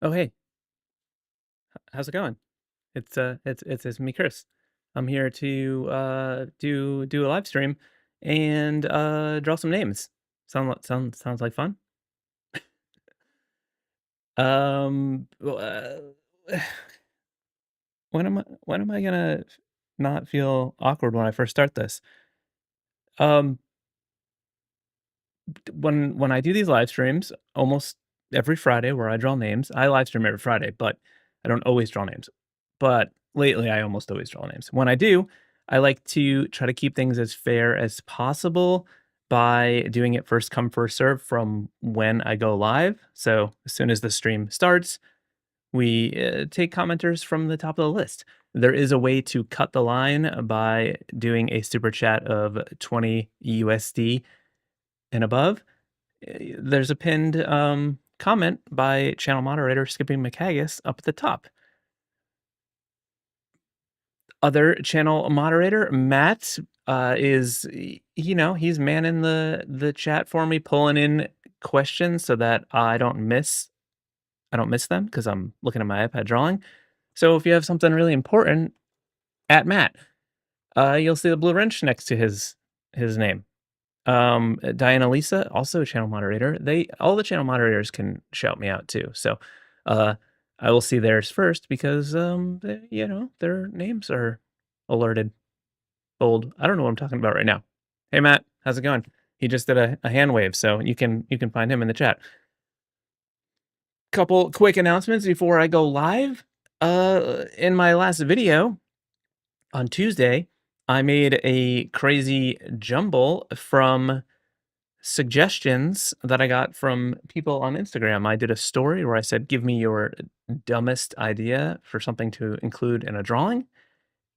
Oh, hey, how's it going? It's me, Chris. I'm here to do a live stream and draw some names. Sounds like fun. Well, when am I gonna not feel awkward when I first start this? Um, when I do these live streams, almost every Friday where I draw names, I live stream every Friday, but I don't always draw names. But lately, I almost always draw names. When I do, I like to try to keep things as fair as possible by doing it first come, first serve from when I go live. So as soon as the stream starts, we take commenters from the top of the list. There is a way to cut the line by doing a super chat of 20 USD and above. There's a pinned comment by channel moderator Skipping McHaggis up at the top. Other channel moderator Matt is, he's manning the chat for me, pulling in questions so that I don't miss them because I'm looking at my iPad drawing. So if you have something really important at Matt, you'll see the blue wrench next to his name. Diana Lisa, also a channel moderator. All the channel moderators can shout me out too. So, I will see theirs first because, their names are alerted, bold. I don't know what I'm talking about right now. Hey, Matt, how's it going? He just did a hand wave, so you can find him in the chat. Couple quick announcements before I go live. In my last video on Tuesday, I made a crazy jumble from suggestions that I got from people on Instagram. I did a story where I said, "Give me your dumbest idea for something to include in a drawing,"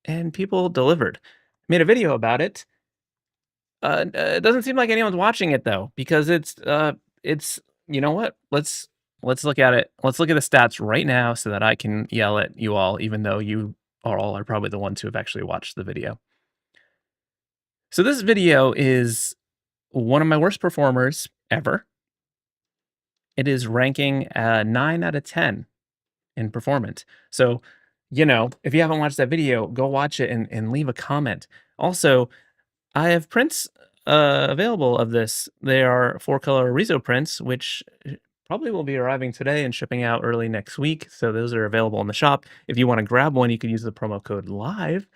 and people delivered. Made a video about it. It doesn't seem like anyone's watching it though, because it's you know what? Let's look at it. Let's look at the stats right now so that I can yell at you all, even though you all are probably the ones who have actually watched the video. So this video is one of my worst performers ever. It is ranking 9 out of 10 in performance. So, if you haven't watched that video, go watch it and leave a comment. Also, I have prints available of this. They are 4-color Riso prints, which probably will be arriving today and shipping out early next week. So those are available in the shop. If you want to grab one, you can use the promo code LIVE.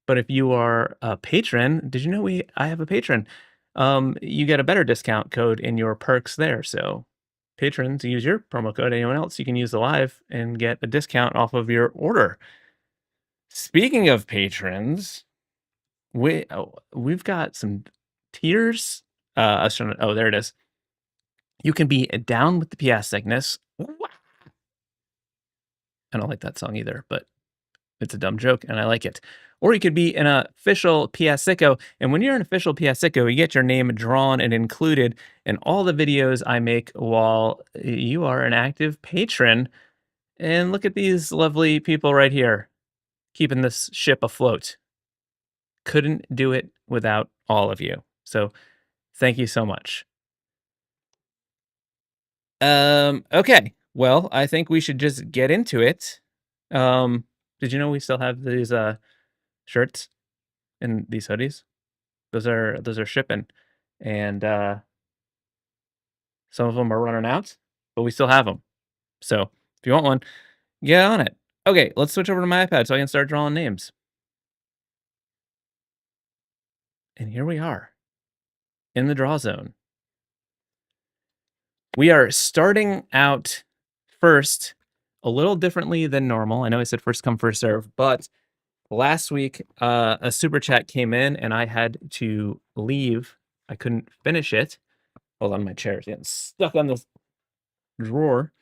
But if you are a patron, did you know I have a patron? You get a better discount code in your perks there. So patrons, use your promo code. Anyone else, you can use the live and get a discount off of your order. Speaking of patrons, we've got some tiers. Oh, there it is. You can be down with the Piascikness. I don't like that song either, but it's a dumb joke and I like it. Or you could be an official Piascico. And when you're an official Piascico, you get your name drawn and included in all the videos I make while you are an active patron. And look at these lovely people right here, keeping this ship afloat. Couldn't do it without all of you. So thank you so much. Okay. Well, I think we should just get into it. Did you know we still have these shirts and these hoodies? Those are shipping. And some of them are running out, but we still have them. So if you want one, get on it. Okay, let's switch over to my iPad so I can start drawing names. And here we are in the draw zone. We are starting out first a little differently than normal. I know I said first come, first serve, but last week a super chat came in and I had to leave. I couldn't finish it. Hold on, my chair is getting stuck on this drawer.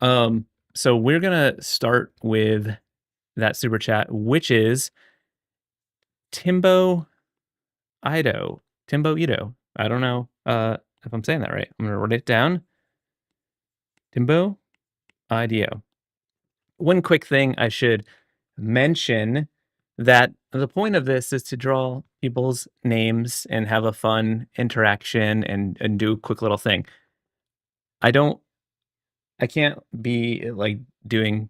So we're gonna start with that super chat, which is Timbo Ido. Timbo Ido. I don't know if I'm saying that right. I'm gonna write it down. Timbo Ido. One quick thing I should mention, that the point of this is to draw people's names and have a fun interaction and do a quick little thing. I don't I can't be like doing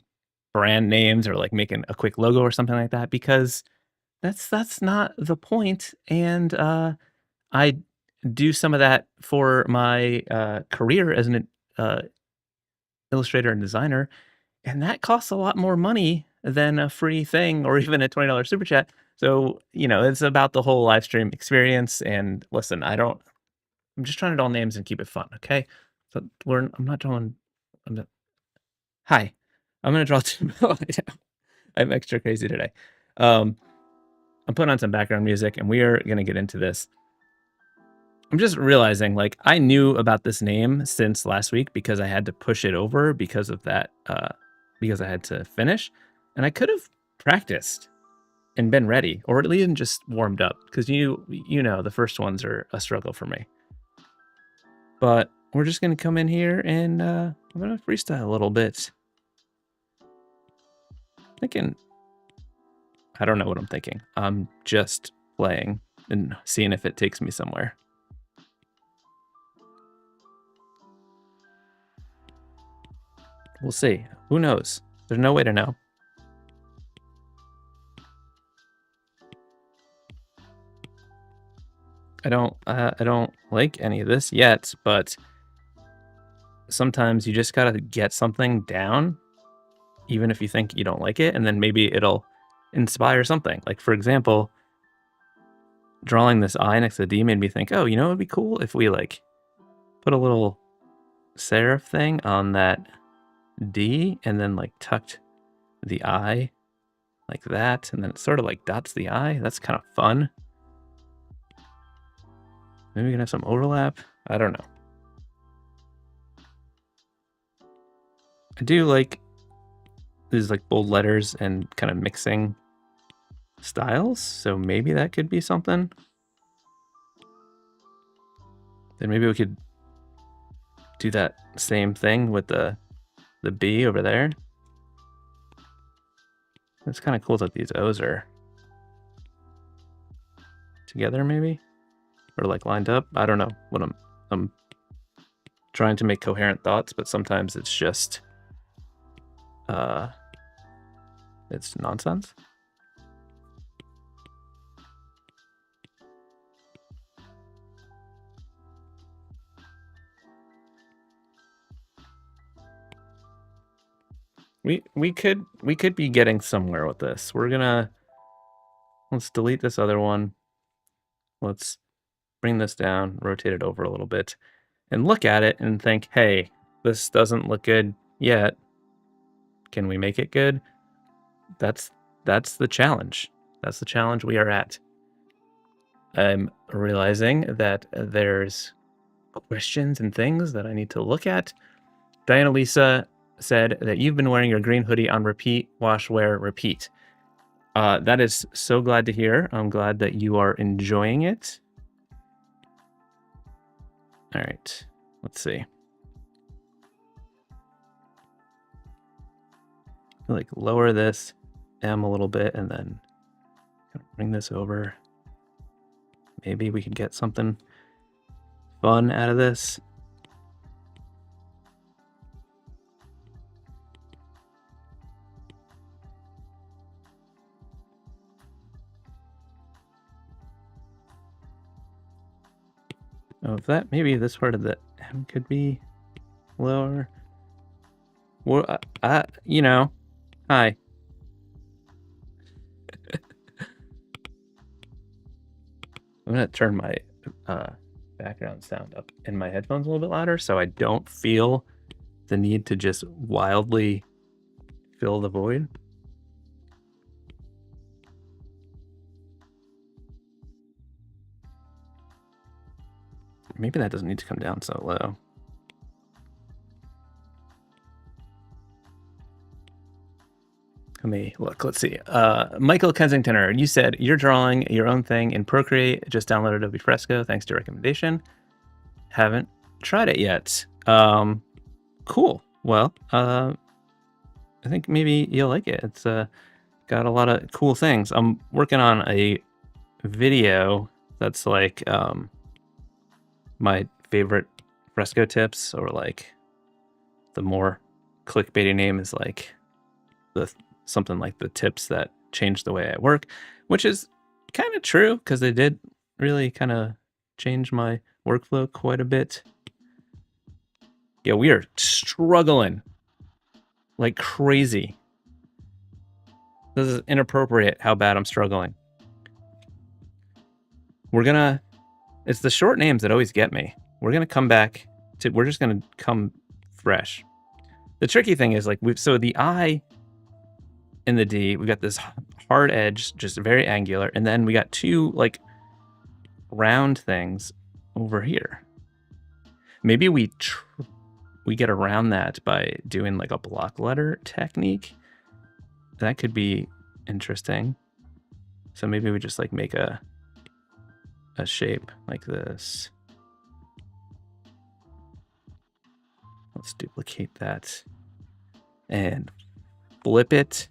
brand names or like making a quick logo or something like that because that's not the point. And I do some of that for my career as an uh, illustrator and designer, and that costs a lot more money than a free thing or even a $20 super chat. So, it's about the whole live stream experience. And listen, I'm just trying to draw names and keep it fun. Okay. So I'm not drawing, I'm not, hi, I'm going to draw Timbo Ido. I'm extra crazy today. I'm putting on some background music and we are going to get into this. I'm just realizing, like, I knew about this name since last week because I had to push it over because of that, because I had to finish. And I could have practiced and been ready, or at least just warmed up, because the first ones are a struggle for me. But we're just going to come in here and I'm going to freestyle a little bit. I don't know what I'm thinking. I'm just playing and seeing if it takes me somewhere. We'll see. Who knows? There's no way to know. I don't like any of this yet, but sometimes you just gotta get something down, even if you think you don't like it, and then maybe it'll inspire something. Like, for example, drawing this I next to the D made me think, oh, it'd be cool if we like put a little serif thing on that D and then like tucked the I like that, and then it sort of like dots the I. That's kind of fun. Maybe we can have some overlap. I don't know. I do like these like bold letters and kind of mixing styles, so maybe that could be something. Then maybe we could do that same thing with the B over there. It's kind of cool that these O's are together, maybe, or like lined up. I don't know what I'm trying to make coherent thoughts, but sometimes it's just it's nonsense. We could be getting somewhere with this. Let's delete this other one. Let's bring this down, rotate it over a little bit, and look at it and think, hey, this doesn't look good yet. Can we make it good? That's the challenge. That's the challenge we are at. I'm realizing that there's questions and things that I need to look at. Diana Lisa said that you've been wearing your green hoodie on repeat, wash, wear, repeat. That is so glad to hear. I'm glad that you are enjoying it. All right, let's see. Like lower this M a little bit and then bring this over. Maybe we can get something fun out of this. Oh, maybe this part of the M could be lower. Well, hi. I'm gonna turn my background sound up in my headphones a little bit louder so I don't feel the need to just wildly fill the void. Maybe that doesn't need to come down so low. Let me look. Let's see. Michael Kensingtoner, you said you're drawing your own thing in Procreate. Just download Adobe Fresco. Thanks to your recommendation. Haven't tried it yet. Cool. Well, I think maybe you'll like it. It's got a lot of cool things. I'm working on a video that's like my favorite Fresco tips, or like the more clickbaity name is like something like the tips that change the way I work, which is kind of true because they did really kind of change my workflow quite a bit. Yeah, we are struggling like crazy. This is inappropriate how bad I'm struggling. It's the short names that always get me. We're gonna come back to, we're just gonna come fresh. The tricky thing is like, so the I in the D, we got this hard edge, just very angular, and then we got two like round things over here. Maybe we get around that by doing like a block letter technique. That could be interesting. So maybe we just like make a shape like this. Let's duplicate that and flip it.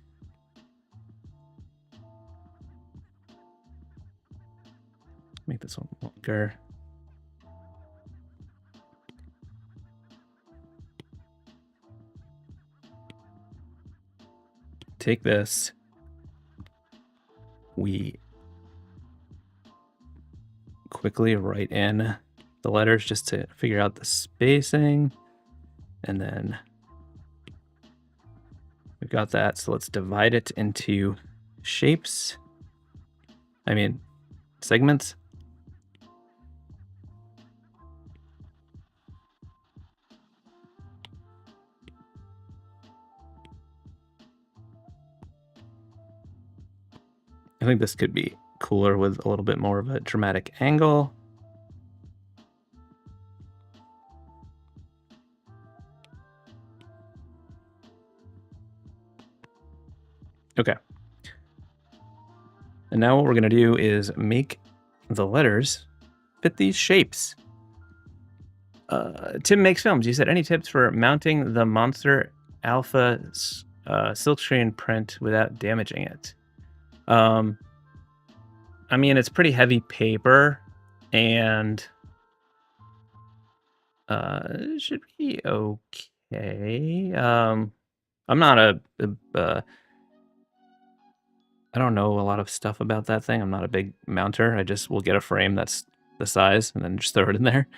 Make this one longer. Take this. We quickly write in the letters just to figure out the spacing. And then we've got that. So let's divide it into shapes. I mean, segments. I think this could be cooler with a little bit more of a dramatic angle. Okay. And now what we're going to do is make the letters fit these shapes. Tim Makes Films, you said, any tips for mounting the Monster Alpha silkscreen print without damaging it? I mean, it's pretty heavy paper, and it should be okay. I'm not I don't know a lot of stuff about that thing. I'm not a big mounter. I just will get a frame that's the size and then just throw it in there.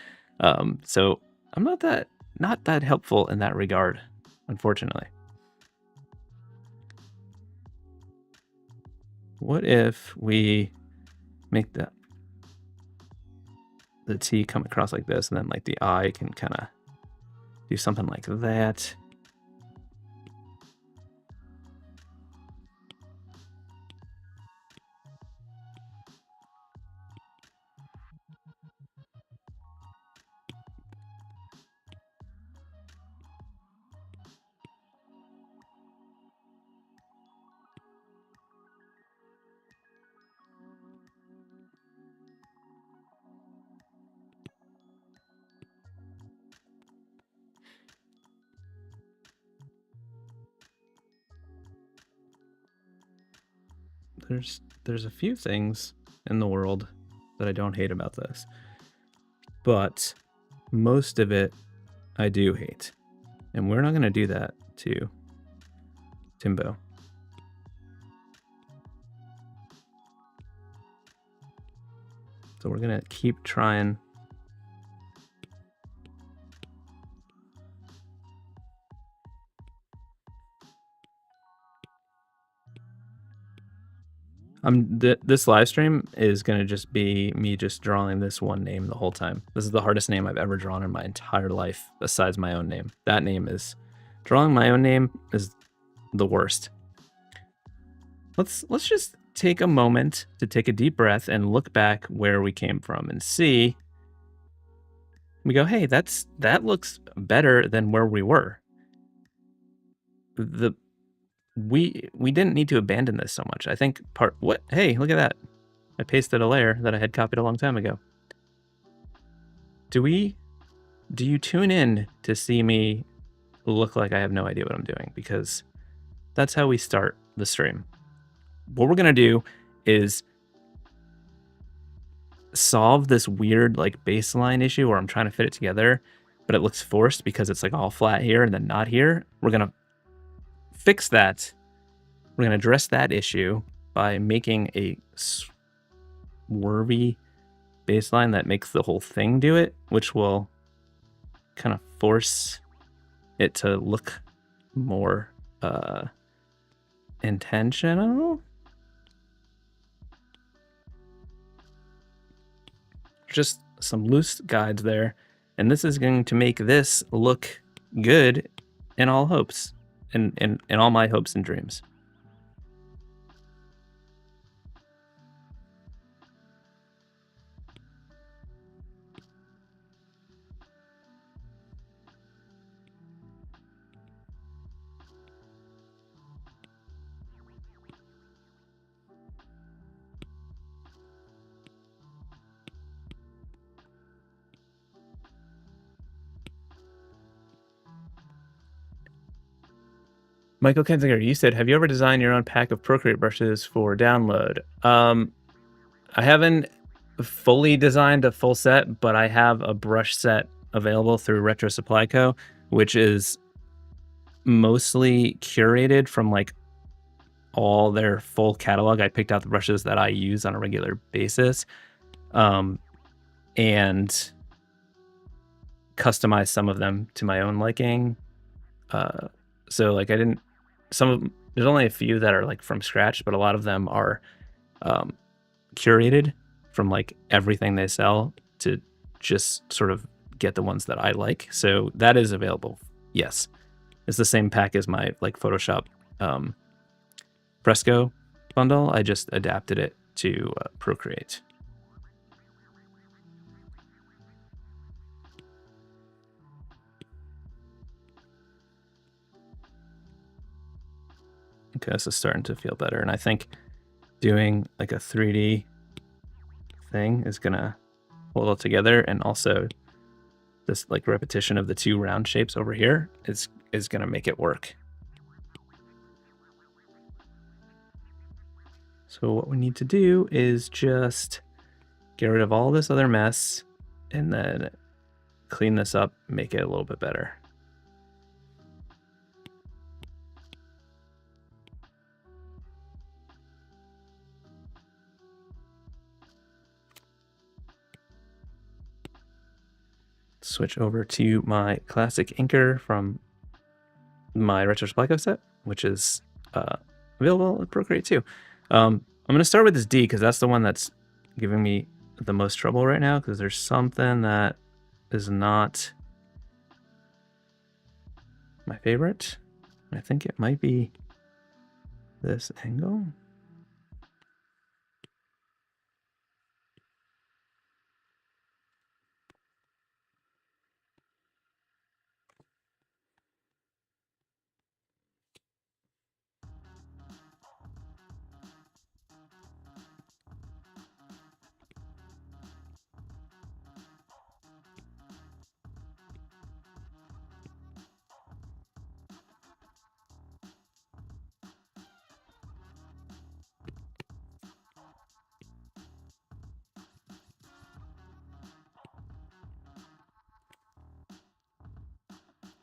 So I'm not that helpful in that regard, unfortunately. What if we make the T come across like this, and then like the I can kind of do something like that. There's a few things in the world that I don't hate about this, but most of it I do hate, and we're not going to do that to Timbo. So we're going to keep trying. This live stream is going to just be me just drawing this one name the whole time. This is the hardest name I've ever drawn in my entire life, besides my own name. That name is, drawing my own name is the worst. Let's just take a moment to take a deep breath and look back where we came from and see. We go, hey, that looks better than where we were. We didn't need to abandon this so much. I think hey, look at that. I pasted a layer that I had copied a long time ago. Do you tune in to see me look like I have no idea what I'm doing? Because that's how we start the stream. What we're gonna do is solve this weird like baseline issue where I'm trying to fit it together, but but it looks forced because it's like all flat here and then not here. We're going to fix that. We're going to address that issue by making a swervy baseline that makes the whole thing do it, which will kind of force it to look more intentional. Just some loose guides there, and this is going to make this look good in all hopes, in all my hopes and dreams. Michael Kensinger, you said, have you ever designed your own pack of Procreate brushes for download? I haven't fully designed a full set, but I have a brush set available through Retro Supply Co., which is mostly curated from like all their full catalog. I picked out the brushes that I use on a regular basis, and customized some of them to my own liking. So like there's only a few that are like from scratch, but a lot of them are curated from like everything they sell to just sort of get the ones that I like. So that is available. Yes. It's the same pack as my like Photoshop Fresco bundle. I just adapted it to Procreate. Okay, this is starting to feel better. And I think doing like a 3D thing is gonna hold it together, and also this like repetition of the two round shapes over here is gonna make it work. So what we need to do is just get rid of all this other mess and then clean this up, make it a little bit better. Switch over to my classic inker from my Retro Supply Co. set, which is available in Procreate too. I'm going to start with this D because that's the one that's giving me the most trouble right now, because there's something that is not my favorite. I think it might be this angle.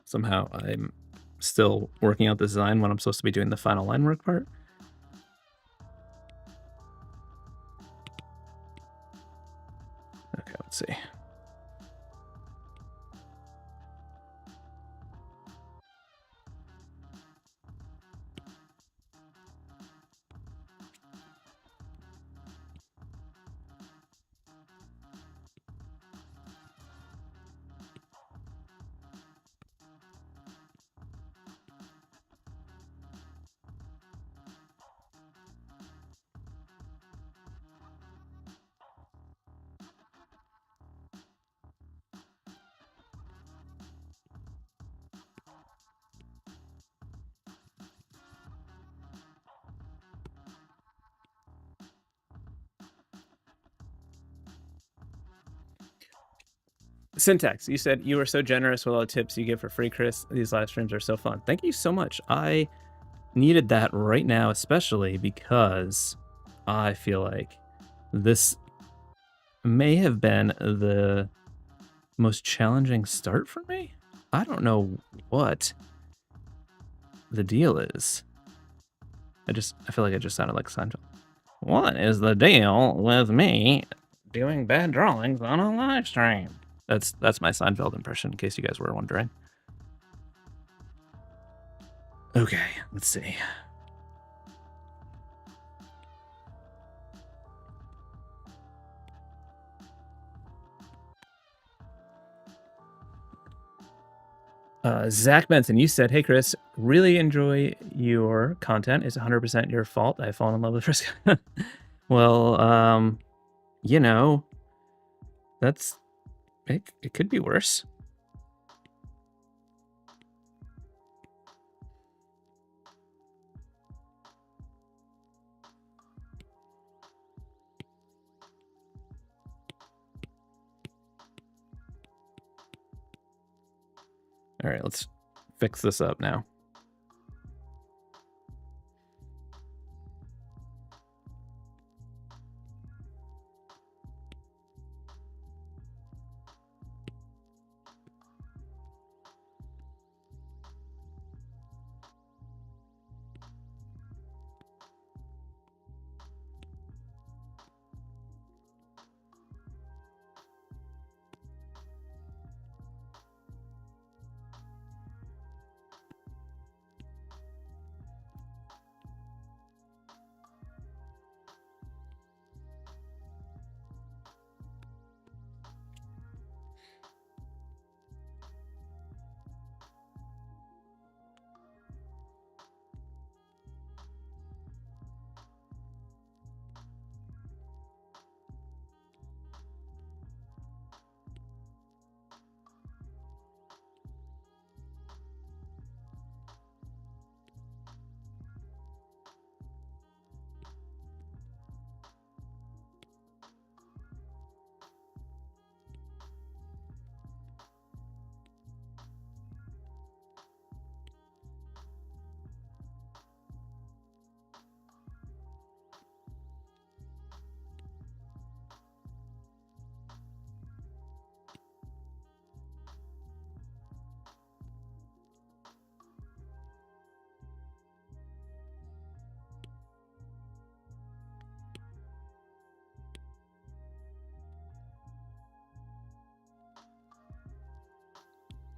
Somehow I'm still working out the design when I'm supposed to be doing the final line work part. Okay, let's see. Syntax, you said you were so generous with all the tips you give for free, Chris. These live streams are so fun. Thank you so much. I needed that right now, especially because I feel like this may have been the Most challenging start for me? I don't know what the deal is. I feel like I just sounded like Seinfeld. What is the deal with me doing bad drawings on a live stream? That's my Seinfeld impression, in case you guys were wondering. Okay, let's see. Zach Benson, you said, "Hey Chris, really enjoy your content. It's 100% your fault. I've fallen in love with Fresco." Well, you know, it could be worse. All right, let's fix this up now.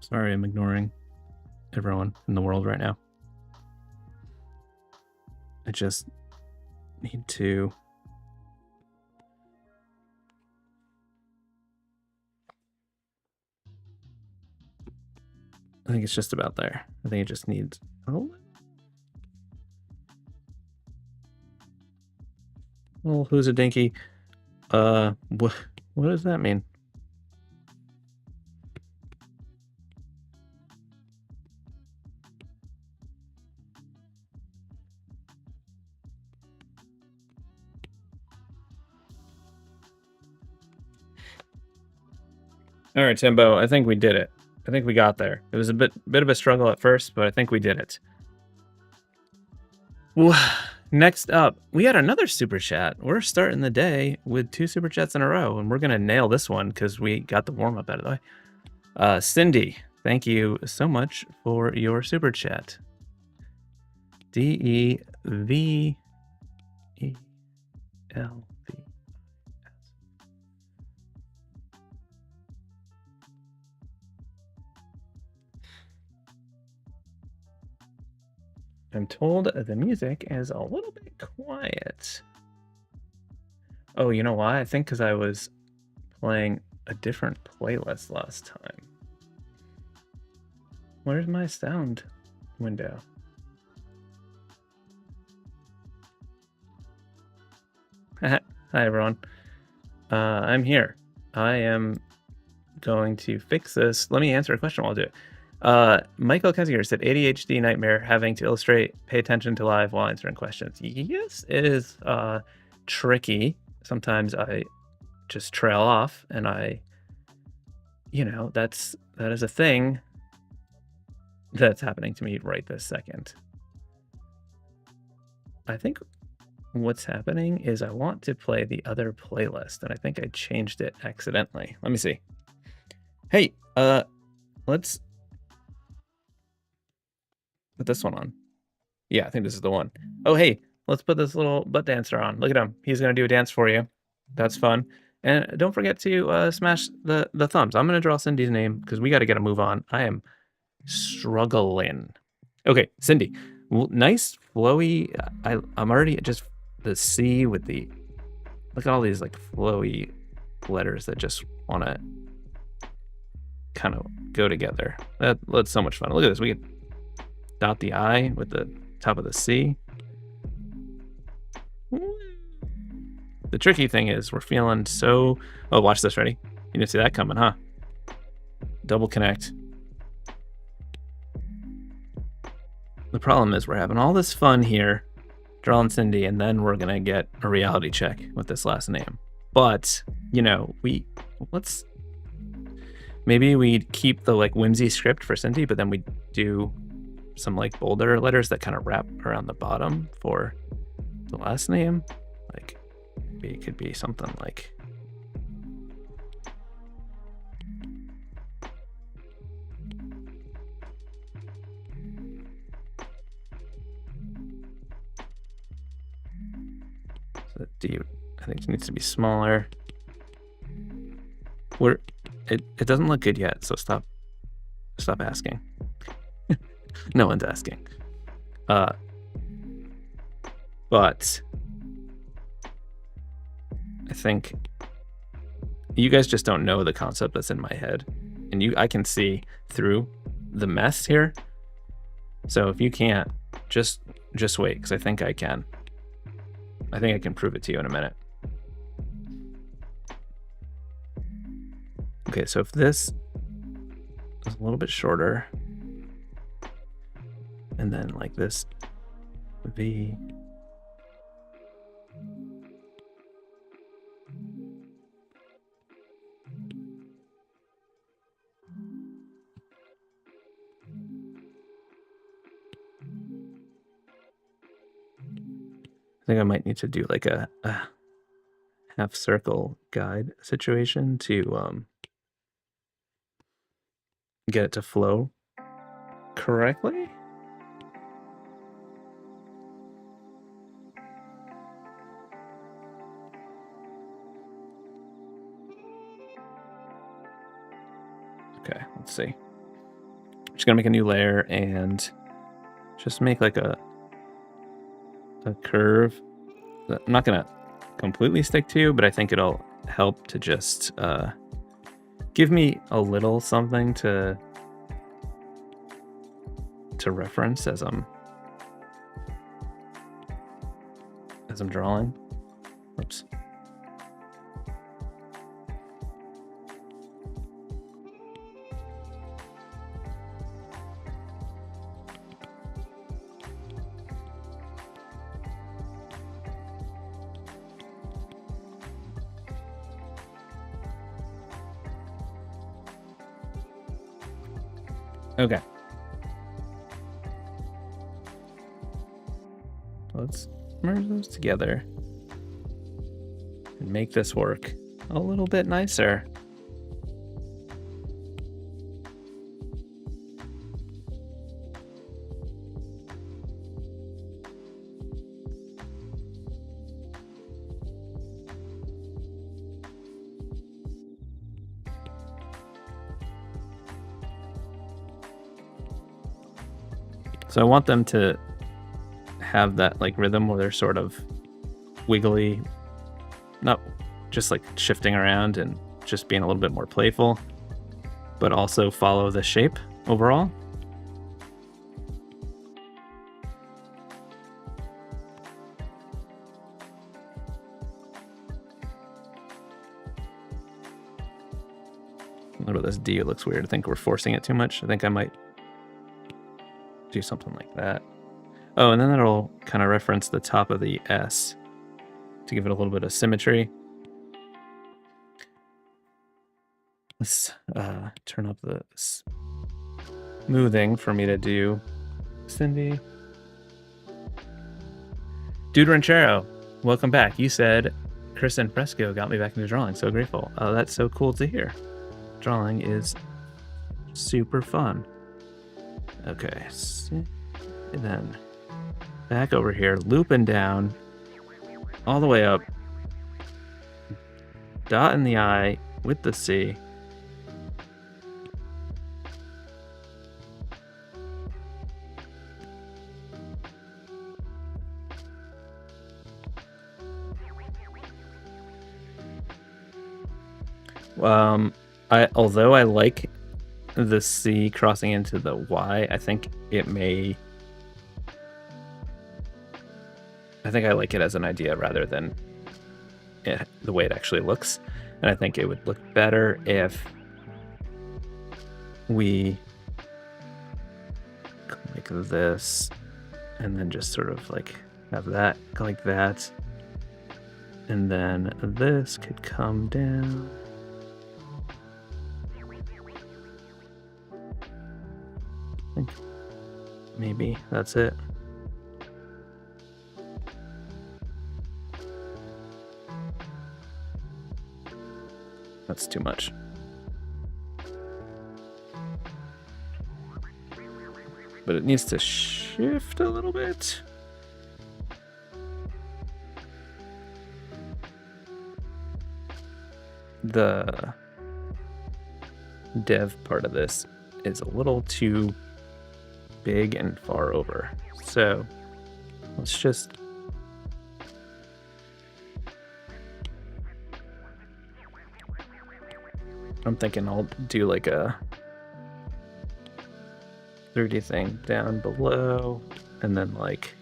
Sorry, I'm ignoring everyone in the world right now. I just need to... I think it's just about there. I think it just needs... Oh. Well, who's a dinky? What does that mean? All right, Timbo, I think we did it. I think we got there. It was a bit of a struggle at first, but I think we did it. Next up, we had another super chat. We're starting the day with 2 super chats in a row, and we're going to nail this one because we got the warm-up out of the way. Cindy, thank you so much for your super chat. DEVELV. I'm told the music is a little bit quiet. Oh, you know why? I think because I was playing a different playlist last time. Where's my sound window? Hi, everyone. I'm here. I am going to fix this. Let me answer a question while I do it. Michael Kessinger said ADHD nightmare having to illustrate, pay attention to live while answering questions. Yes, it is tricky. Sometimes I just trail off and that is a thing that's happening to me right this second. I think what's happening is I want to play the other playlist and I think I changed it accidentally. Let me see. Hey, let's put this one on. Yeah, I think this is the one. Oh, hey, let's put this little butt dancer on. Look at him. He's gonna do a dance for you. That's fun. And don't forget to smash the thumbs. I'm gonna draw Cindy's name because we got to get a move on. I am struggling. Okay, Cindy, nice flowy. I'm already just the C with the. Look at all these like flowy letters that just want to kind of go together. That's so much fun. Look at this. We can dot the I with the top of the C. The tricky thing is we're feeling so... Oh, watch this. Ready? You didn't see that coming, huh? Double connect. The problem is we're having all this fun here, drawing Cindy, and then we're going to get a reality check with this last name. But, you know, maybe we keep the like whimsy script for Cindy, but then we do some like bolder letters that kind of wrap around the bottom for the last name. Like maybe it could be something like so D. I think it needs to be smaller. It doesn't look good yet, so stop asking. No one's asking. But I think you guys just don't know the concept that's in my head, and I can see through the mess here. So if you can't, just wait, because I think I can. I think I can prove it to you in a minute. Okay, so if this is a little bit shorter, and then like this V. I think I might need to do like a half circle guide situation to get it to flow correctly. Okay, let's see. I'm just gonna make a new layer and just make like a curve that I'm not gonna completely stick to, but I think it'll help to just give me a little something to reference as I'm drawing. Oops. Okay. Let's merge those together and make this work a little bit nicer. So I want them to have that like rhythm where they're sort of wiggly, not just like shifting around and just being a little bit more playful, but also follow the shape overall. What about this D? It looks weird. I think we're forcing it too much. I think I might do something like that. Oh, and then that'll kind of reference the top of the S to give it a little bit of symmetry. Let's turn up the smoothing for me to do Cindy. Dude Ranchero, welcome back. You said Chris and Fresco got me back into drawing. So grateful. Oh, that's so cool to hear. drawing is super fun. Okay, and then back over here, looping down, all the way up, dot in the I with the C. Although I like the C crossing into the Y, I think I like it as an idea rather than the way it actually looks. And I think it would look better if we like this and then just sort of like have that like that. And then this could come down. I think maybe that's it. That's too much. But it needs to shift a little bit. The dev part of this is a little too big and far over. So let's just I'm thinking I'll do like a 3D thing down below and then like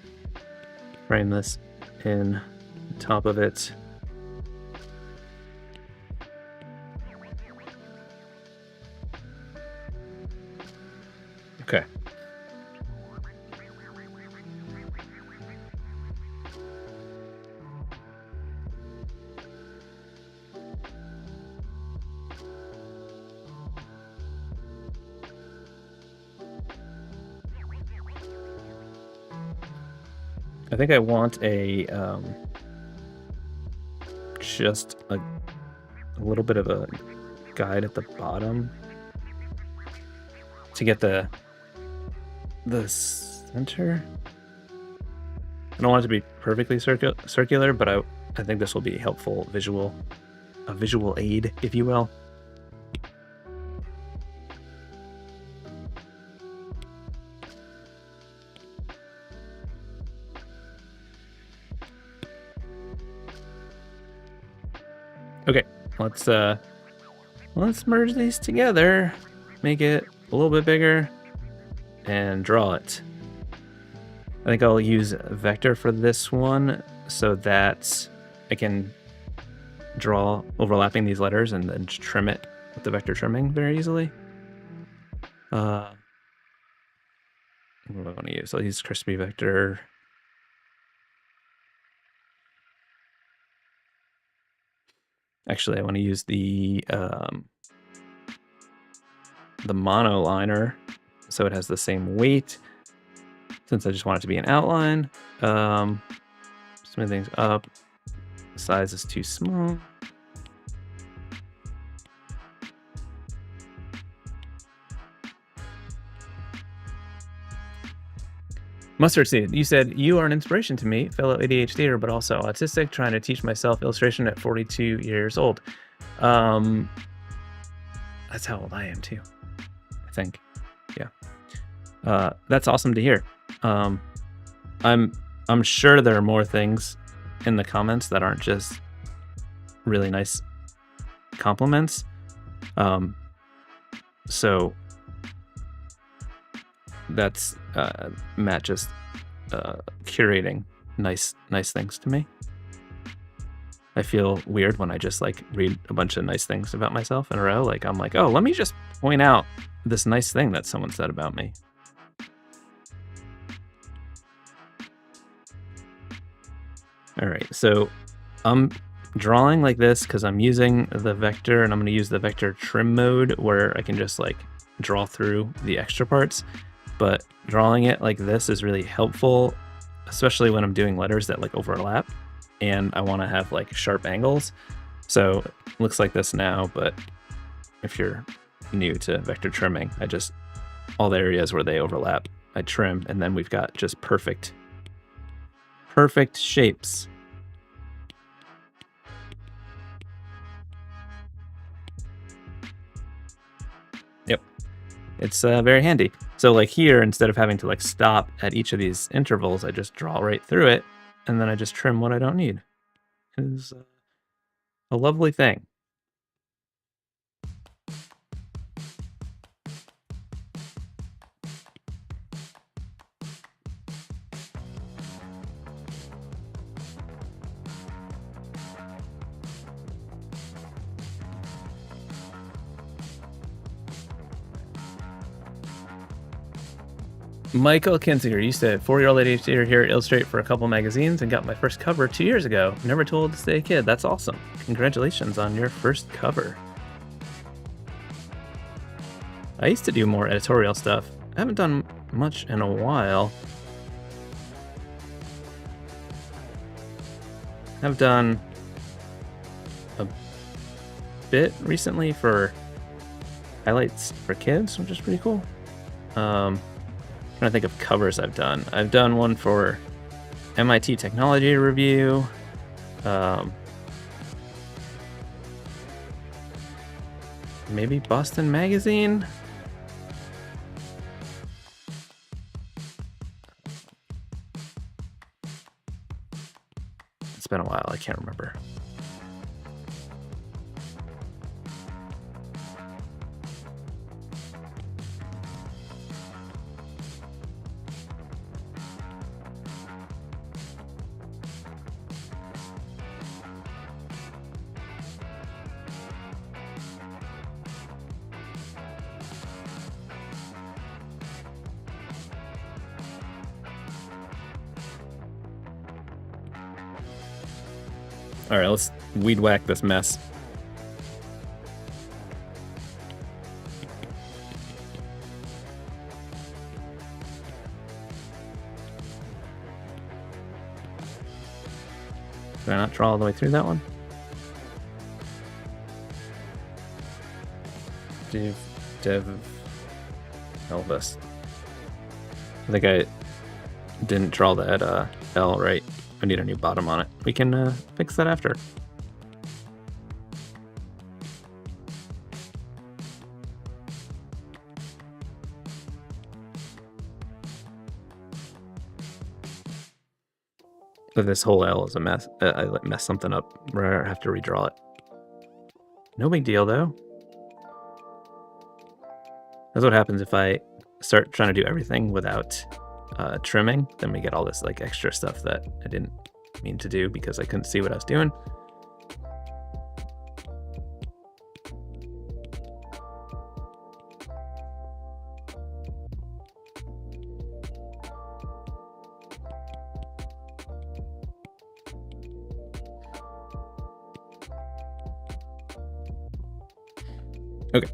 frame this in top of it. Okay. I think I want a just a little bit of a guide at the bottom to get the center. I don't want it to be perfectly circular, but I think this will be helpful a visual aid, if you will. Okay, let's merge these together, make it a little bit bigger, and draw it. I think I'll use a vector for this one so that I can draw overlapping these letters and then trim it with the vector trimming very easily. What do I want to use? I'll use crispy vector. Actually, I want to use the monoliner so it has the same weight, since I just want it to be an outline. Smooth things up. The size is too small. Mustard Seed, you said, you are an inspiration to me, fellow ADHDer, but also autistic, trying to teach myself illustration at 42 years old. That's how old I am too, I think. Yeah. That's awesome to hear. I'm sure there are more things in the comments that aren't just really nice compliments. So that's Matt just curating nice things to me. I feel weird when I just like read a bunch of nice things about myself in a row. Like I'm like, oh, let me just point out this nice thing that someone said about me. All right, so I'm drawing like this because I'm using the vector, and I'm going to use the vector trim mode where I can just like draw through the extra parts. But drawing it like this is really helpful, especially when I'm doing letters that like overlap and I want to have like sharp angles. So it looks like this now, but if you're new to vector trimming. I just, all the areas where they overlap, I trim, and then we've got just perfect shapes. Yep, it's very handy. So like here, instead of having to like stop at each of these intervals, I just draw right through it, and then I just trim what I don't need. It's a lovely thing. Michael Kinziger used to 4-year-old ADHD here at Illustrate for a couple magazines and got my first cover 2 years ago. Never too old to stay a kid. That's awesome. Congratulations on your first cover. I used to do more editorial stuff. I haven't done much in a while. I've done a bit recently for highlights for kids, which is pretty cool. I'm trying to think of covers I've done. I've done one for MIT Technology Review. Maybe Boston Magazine. It's been a while, I can't remember. All right, let's weed whack this mess. Did I not draw all the way through that one? Develvis. I think I didn't draw that L right. I need a new bottom on it. We can fix that after. So this whole L is a mess. I messed something up where I have to redraw it. No big deal though. That's what happens if I start trying to do everything without trimming. Then we get all this like extra stuff that I didn't mean to do because I couldn't see what I was doing. Okay.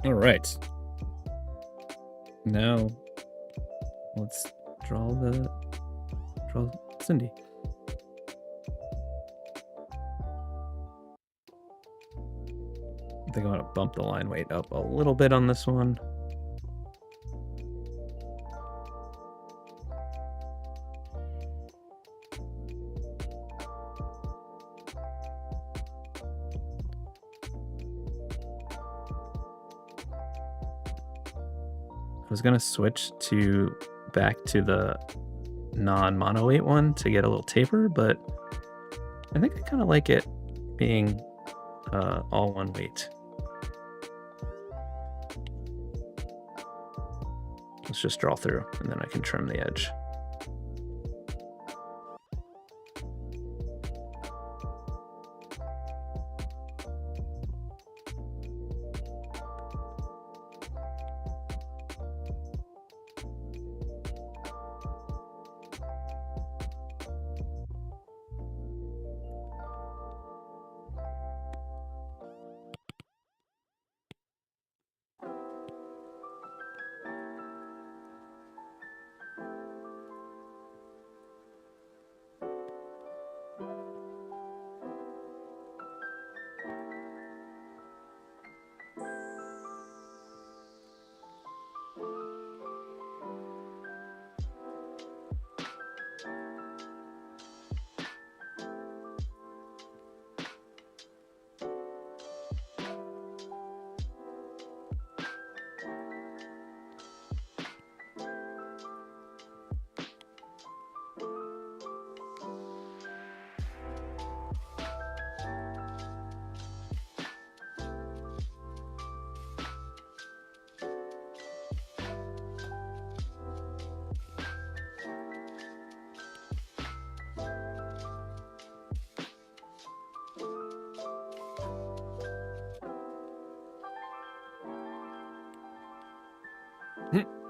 All right. Now let's draw Cindy. I think I want to bump the line weight up a little bit on this one. I was gonna switch back to the non-mono weight one to get a little taper, but I think I kind of like it being all one weight. Let's just draw through and then I can trim the edge.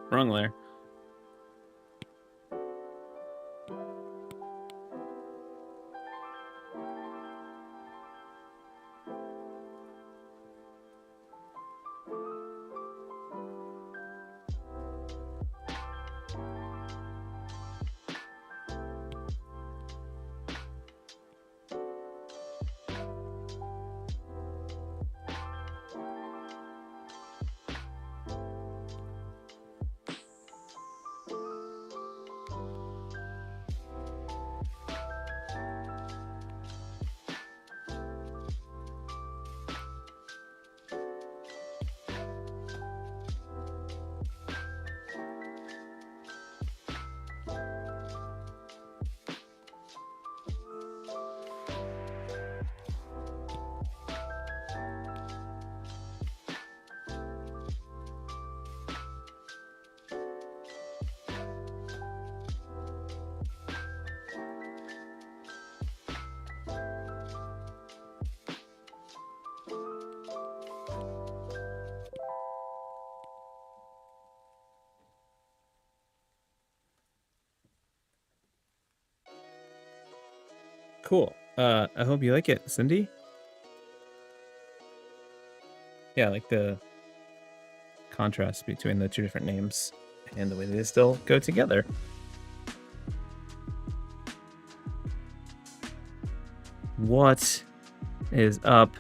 Wrong layer. Cool. I hope you like it, Cindy. Yeah, I like the contrast between the two different names and the way they still go together. What is up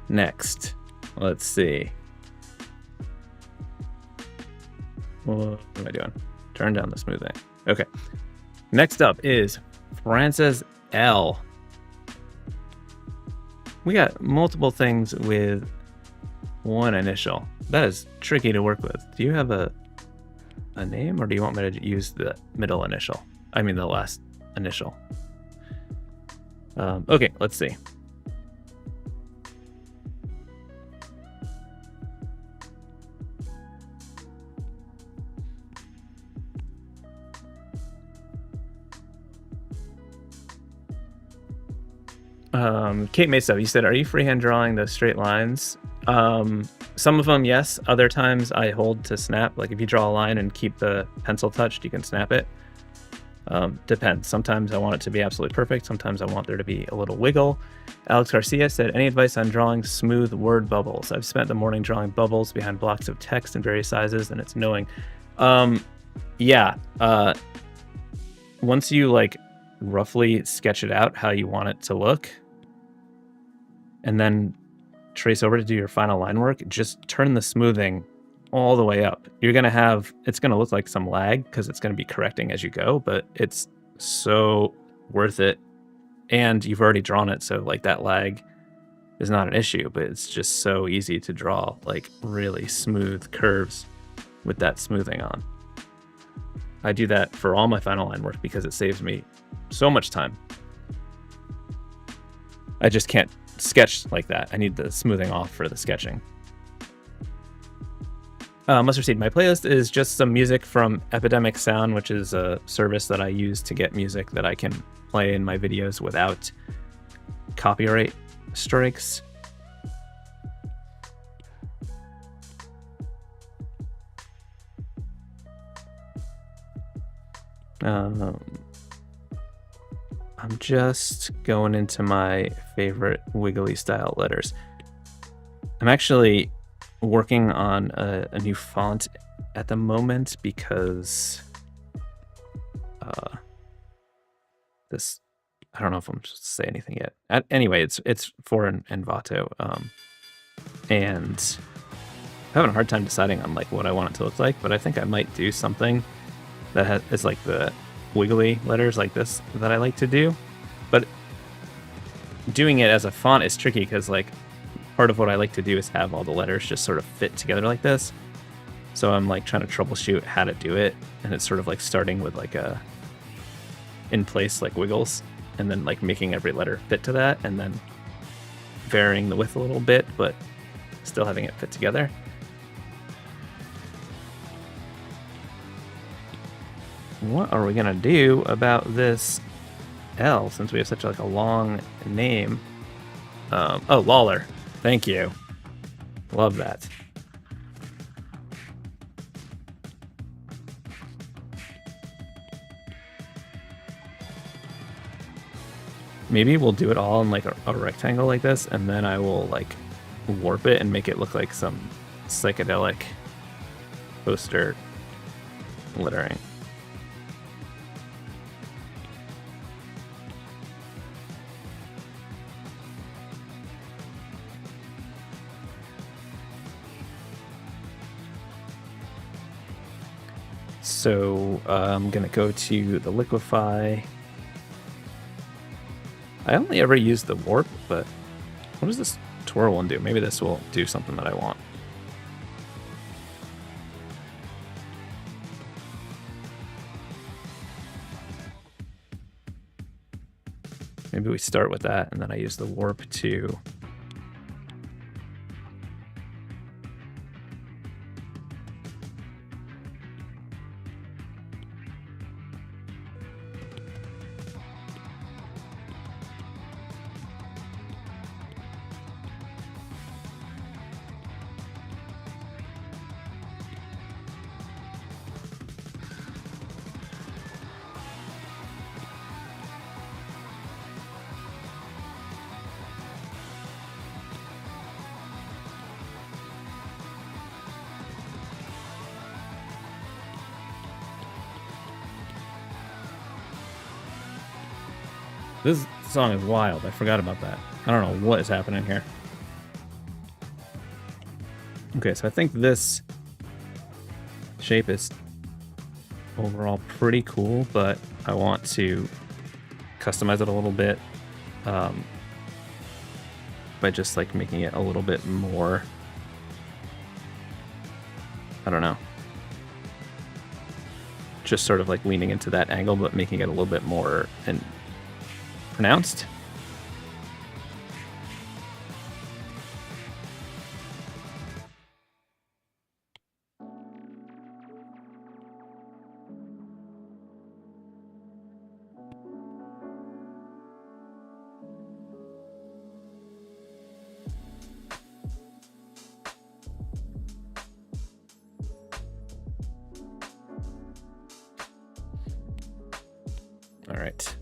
next? Let's see. What am I doing? Turn down the smoothing. Okay. Next up is Frances L. We got multiple things with one initial. That is tricky to work with. Do you have a name, or do you want me to use the middle initial? I mean the last initial. Okay, let's see. Kate Mesa, you said, are you freehand drawing the straight lines? Some of them, yes. Other times I hold to snap. Like if you draw a line and keep the pencil touched, you can snap it. Depends. Sometimes I want it to be absolutely perfect. Sometimes I want there to be a little wiggle. Alex Garcia said, any advice on drawing smooth word bubbles? I've spent the morning drawing bubbles behind blocks of text in various sizes, and it's annoying. Yeah. Once you like roughly sketch it out how you want it to look, and then trace over to do your final line work, just turn the smoothing all the way up. You're going to have, it's going to look like some lag because it's going to be correcting as you go, but it's so worth it. And you've already drawn it, so like that lag is not an issue, but it's just so easy to draw like really smooth curves with that smoothing on. I do that for all my final line work because it saves me so much time. I just can't sketch like that. I need the smoothing off for the sketching. Mustard Seed, my playlist is just some music from Epidemic Sound, which is a service that I use to get music that I can play in my videos without copyright strikes. I'm just going into my favorite wiggly style letters. I'm actually working on a new font at the moment because this, I don't know if I'm supposed to say anything yet. Anyway, it's for Envato, and I'm having a hard time deciding on like what I want it to look like, but I think I might do something that is like the wiggly letters like this that I like to do. But doing it as a font is tricky because like part of what I like to do is have all the letters just sort of fit together like this. So I'm like trying to troubleshoot how to do it, and it's sort of like starting with like a in place like wiggles, and then like making every letter fit to that, and then varying the width a little bit, but still having it fit together. What are we gonna do about this L since we have such like a long name? Oh, Lawler. Thank you. Love that. Maybe we'll do it all in like a rectangle like this, and then I will like warp it and make it look like some psychedelic poster lettering. So I'm gonna go to the liquefy. I only ever use the warp, but what does this twirl one do? Maybe this will do something that I want. Maybe we start with that, and then I use the warp to This song is wild. I forgot about that. I don't know what is happening here. Okay, so I think this shape is overall pretty cool, but I want to customize it a little bit by just like making it a little bit more, I don't know, just sort of like leaning into that angle, but making it a little bit more pronounced. All right.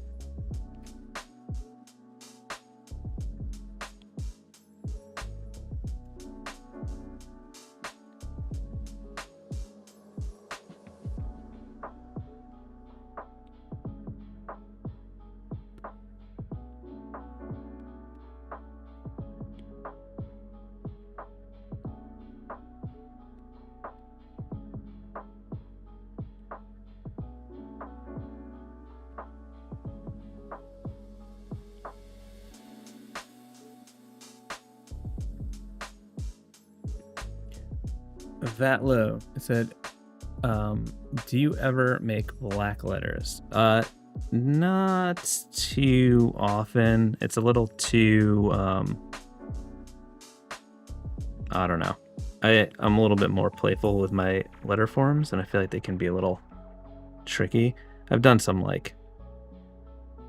That low. It said, do you ever make black letters? Not too often. It's a little too, I don't know. I'm a little bit more playful with my letter forms, and I feel like they can be a little tricky. I've done some like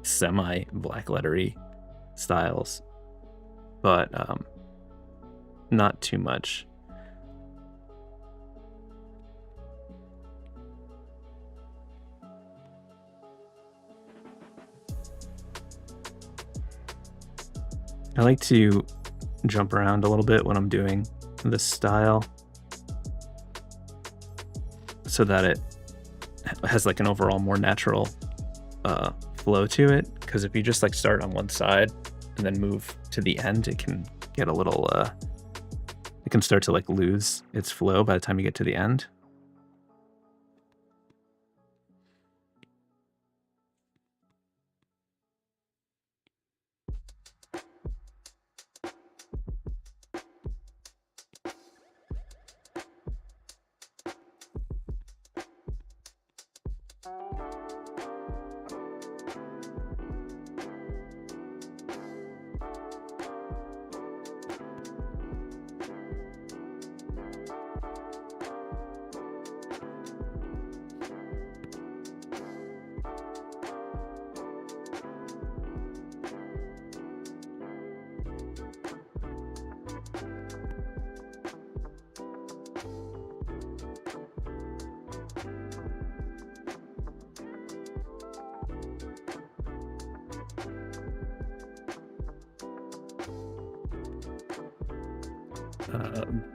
semi black lettery styles, but not too much. I like to jump around a little bit when I'm doing this style so that it has like an overall more natural flow to it, because if you just like start on one side and then move to the end, it can get a little it can start to like lose its flow by the time you get to the end.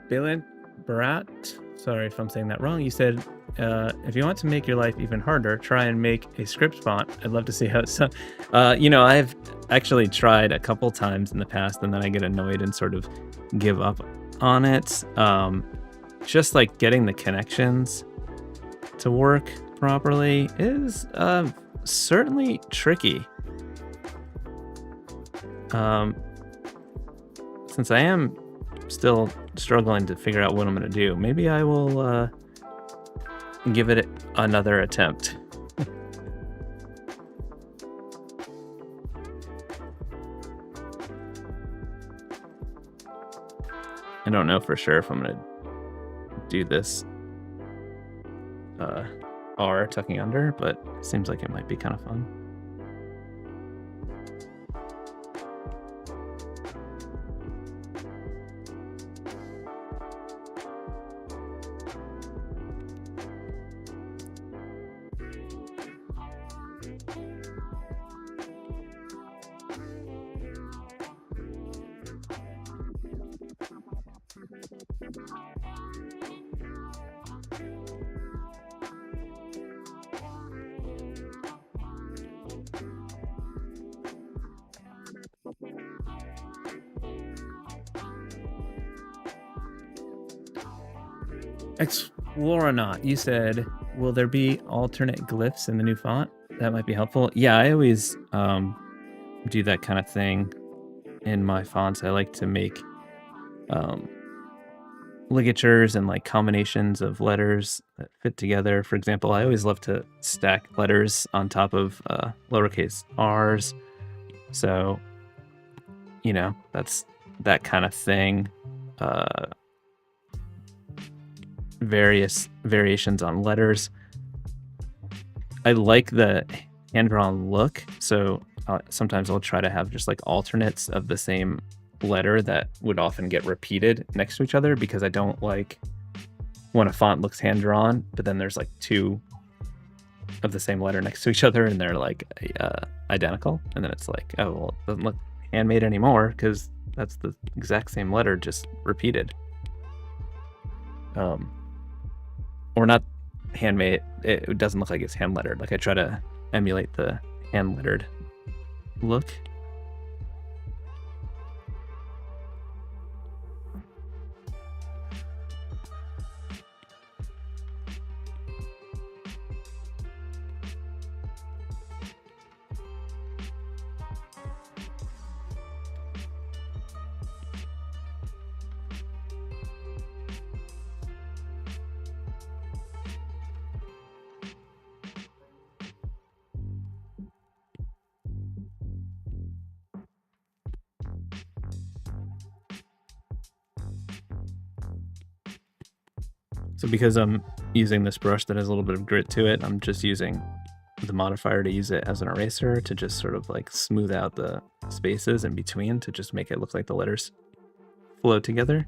Bilin Barat, sorry if I'm saying that wrong. You said, if you want to make your life even harder, try and make a script font. I'd love to see how it's. You know, I've actually tried a couple times in the past, and then I get annoyed and sort of give up on it. Just like getting the connections to work properly is certainly tricky. Since I am still struggling to figure out what I'm going to do, maybe I will give it another attempt. I don't know for sure if I'm going to do this R tucking under, but it seems like it might be kind of fun. Exploronaught, you said, will there be alternate glyphs in the new font? That might be helpful. Yeah, I always do that kind of thing in my fonts. I like to make ligatures and like combinations of letters that fit together. For example, I always love to stack letters on top of lowercase r's. So, you know, that's that kind of thing. Various variations on letters. I like the hand-drawn look, so sometimes I'll try to have just like alternates of the same letter that would often get repeated next to each other, because I don't like when a font looks hand-drawn, but then there's like two of the same letter next to each other and they're like identical, and then it's like, oh, well, it doesn't look handmade anymore because that's the exact same letter just repeated. Or not handmade, it doesn't look like it's hand lettered. Like I try to emulate the hand lettered look. So because I'm using this brush that has a little bit of grit to it, I'm just using the modifier to use it as an eraser to just sort of like smooth out the spaces in between to just make it look like the letters flow together.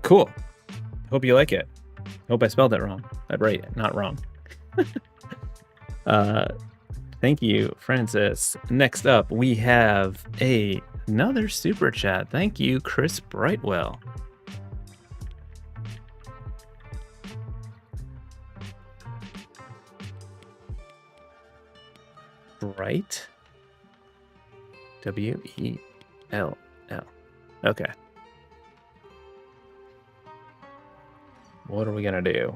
Cool. Hope you like it. Hope I spelled that wrong. Right, not wrong. Thank you, Francis. Next up, we have another super chat. Thank you, Chris Brightwell. Bright. W-E-L-L. Okay. What are we gonna do?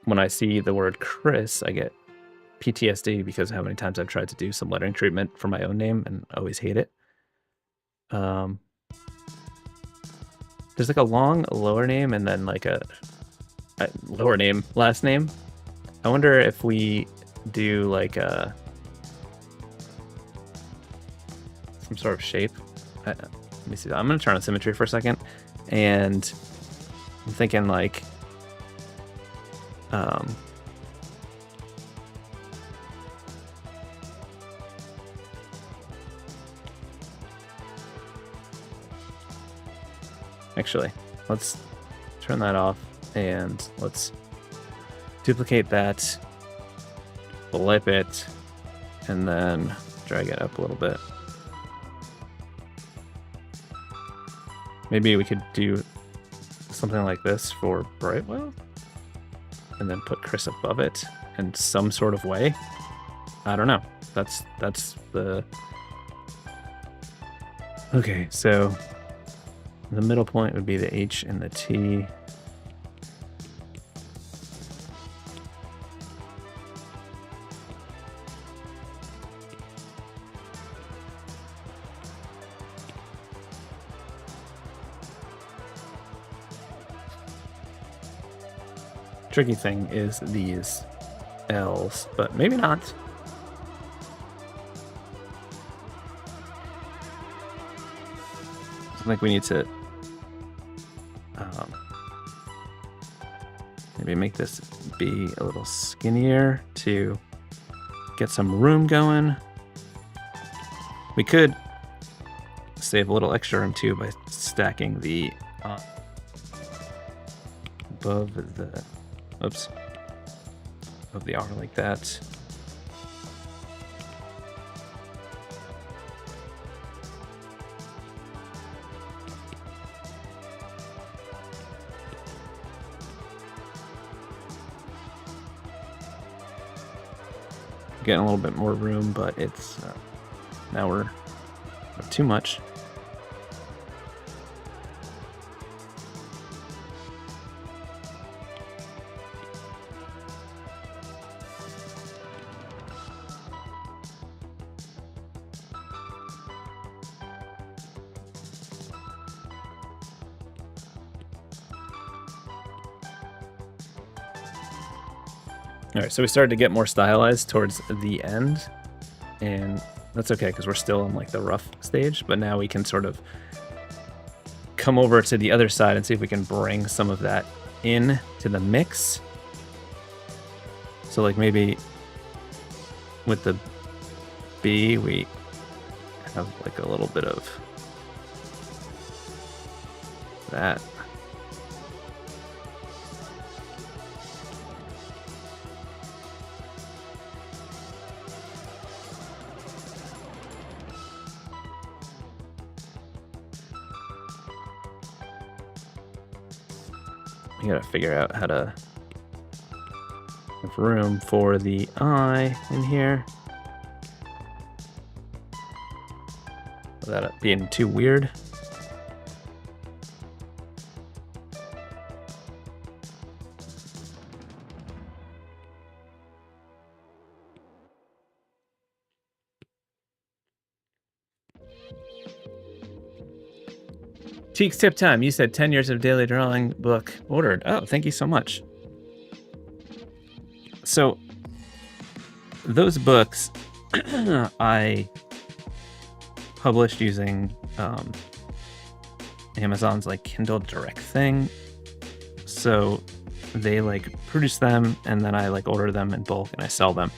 When I see the word Chris, I get PTSD because of how many times I've tried to do some lettering treatment for my own name and always hate it. There's like a long lower name and then like a lower name, last name. I wonder if we do like some sort of shape. Let me see. I'm gonna turn on symmetry for a second. And I'm thinking like, Actually, let's turn that off and let's duplicate that, flip it, and then drag it up a little bit. Maybe we could do something like this for Brightwell, and then put Chris above it in some sort of way. I don't know. That's the... Okay, so the middle point would be the H and the T. Tricky thing is these L's, but maybe not. I think we need to maybe make this be a little skinnier to get some room going. We could save a little extra room too by stacking the above the of the R like that. Getting a little bit more room, but it's now we're too much. All right, so we started to get more stylized towards the end, and that's okay because we're still in like the rough stage, but now we can sort of come over to the other side and see if we can bring some of that in to the mix. So like maybe with the B, we have like a little bit of that. We gotta figure out how to have room for the I in here without it being too weird. Cheeks tip time. You said 10 years of daily drawing book ordered. Oh, thank you so much. So those books I published using Amazon's like Kindle Direct thing. So they like produce them and then I like order them in bulk and I sell them.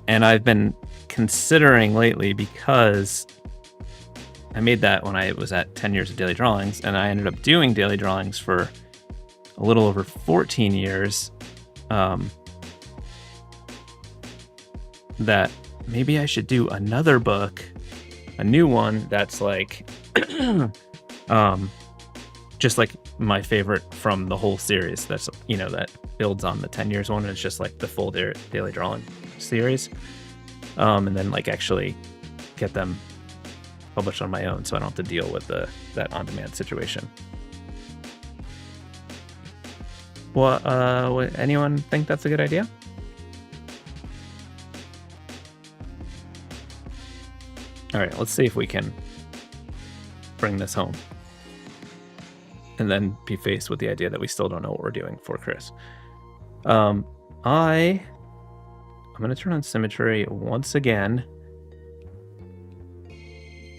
And I've been considering lately because I made that when I was at 10 years of daily drawings, and I ended up doing daily drawings for a little over 14 years. That maybe I should do another book, a new one that's like, just like my favorite from the whole series. That's, you know, that builds on the 10 years one. And it's just like the full daily drawing series. And then like actually get them published on my own, so I don't have to deal with that on-demand situation. Well, would anyone think that's a good idea? All right, let's see if we can bring this home, and then be faced with the idea that we still don't know what we're doing for Chris. I'm gonna turn on symmetry once again.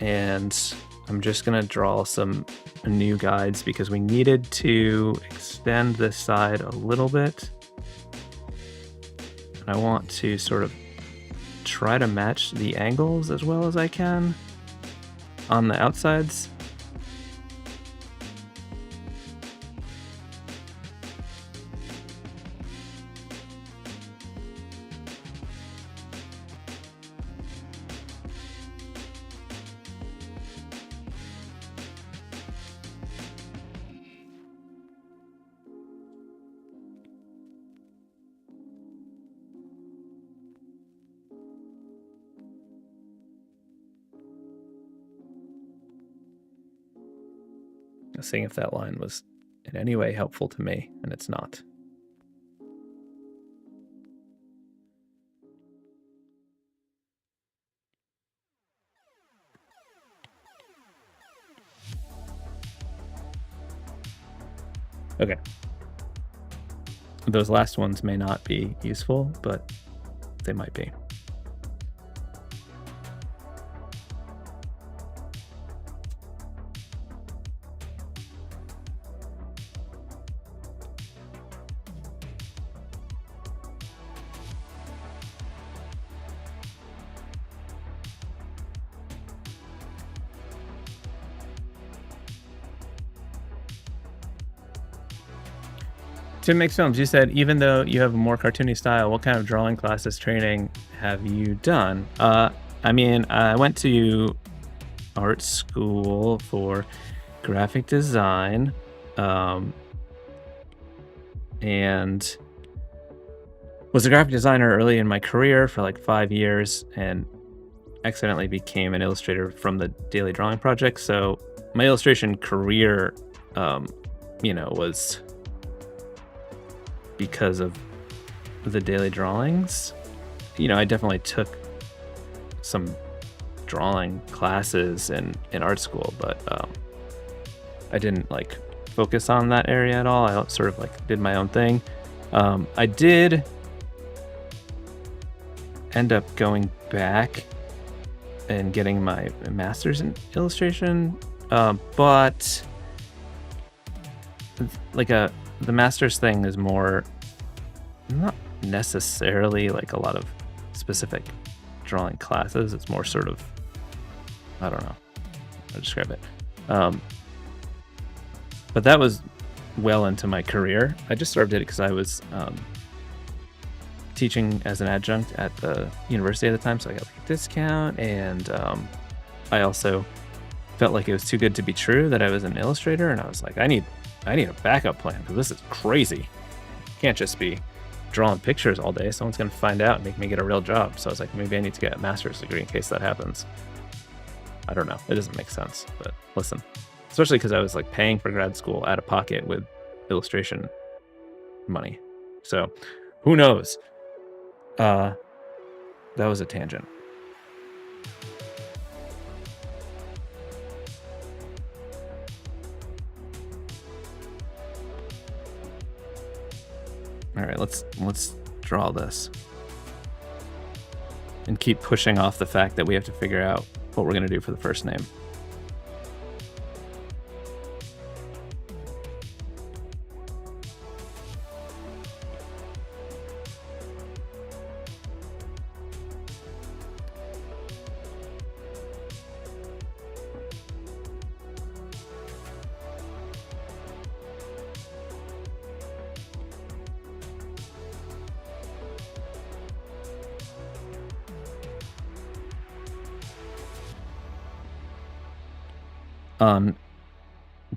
And I'm just gonna draw some new guides because we needed to extend this side a little bit. And I want to sort of try to match the angles as well as I can on the outsides. seeing if that line was in any way helpful to me, and it's not. Okay. Those last ones may not be useful, but they might be. Tim Makes Films, you said, even though you have a more cartoony style, what kind of drawing classes training have you done? I mean, I went to art school for graphic design, and was a graphic designer early in my career for like 5 years, and accidentally became an illustrator from the Daily Drawing Project. So my illustration career, was because of the daily drawings. I definitely took some drawing classes in art school, but I didn't like focus on that area at all. I sort of like did my own thing. I did end up going back and getting my master's in illustration, but like the master's thing is more not necessarily like a lot of specific drawing classes. It's more sort of, I don't know how to describe it. But that was well into my career. I just sort of did it because I was teaching as an adjunct at the university at the time, so I got like a discount, and I also felt like it was too good to be true that I was an illustrator, and I was like, I need a backup plan because this is crazy. Can't just be drawing pictures all day. Someone's going to find out and make me get a real job. So I was like, maybe I need to get a master's degree in case that happens. I don't know. It doesn't make sense, but listen, especially because I was like paying for grad school out of pocket with illustration money. So who knows? That was a tangent. All right, let's draw this and keep pushing off the fact that we have to figure out what we're going to do for the first name. On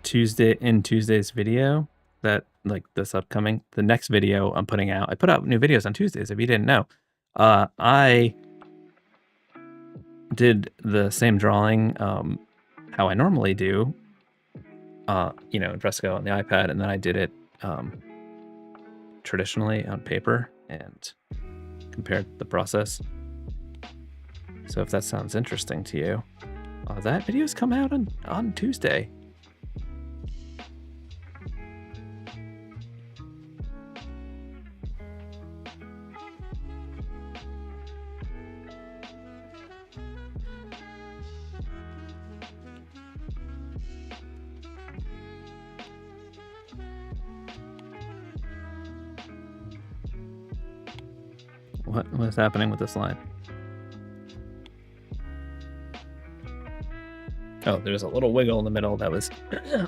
Tuesday's video, that like this upcoming, the next video I'm putting out, I put out new videos on Tuesdays if you didn't know. I did the same drawing how I normally do, in Fresco on the iPad, and then I did it traditionally on paper and compared the process. So if that sounds interesting to you, that video's come out on Tuesday. What's happening with this line? Oh, there's a little wiggle in the middle that was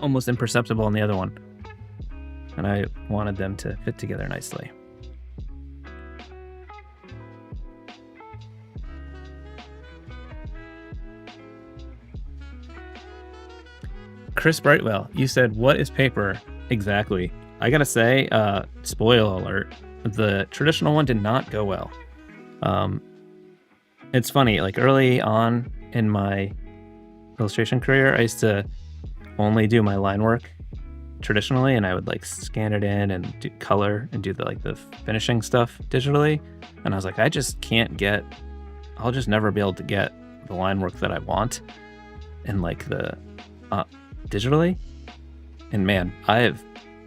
almost imperceptible in the other one. And I wanted them to fit together nicely. Chris Brightwell, you said, what is paper exactly? I gotta say, spoiler alert, the traditional one did not go well. It's funny, like early on in my illustration career, I used to only do my line work traditionally, and I would like scan it in and do color and do the finishing stuff digitally. And I was like, I just can't get, I'll just never be able to get the line work that I want in like the digitally. And man, I have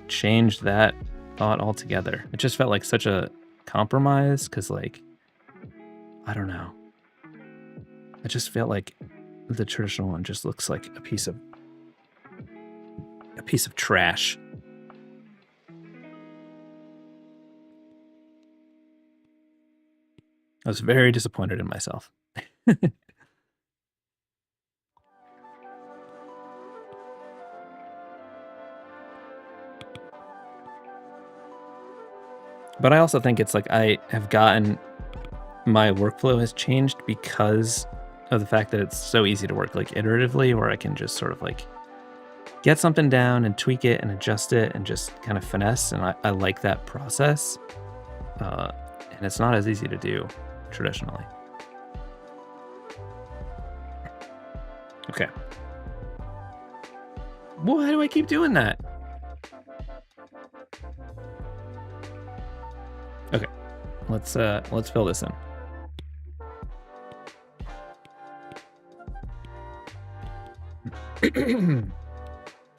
changed that thought altogether. It just felt like such a compromise because, like, I don't know. I just felt like the traditional one just looks like a piece of trash. I was very disappointed in myself. But I also think it's like I have gotten, my workflow has changed because of the fact that it's so easy to work like iteratively, where I can just sort of like get something down and tweak it and adjust it and just kind of finesse. And I like that process. And it's not as easy to do traditionally. Okay. Why do I keep doing that? Okay, let's fill this in.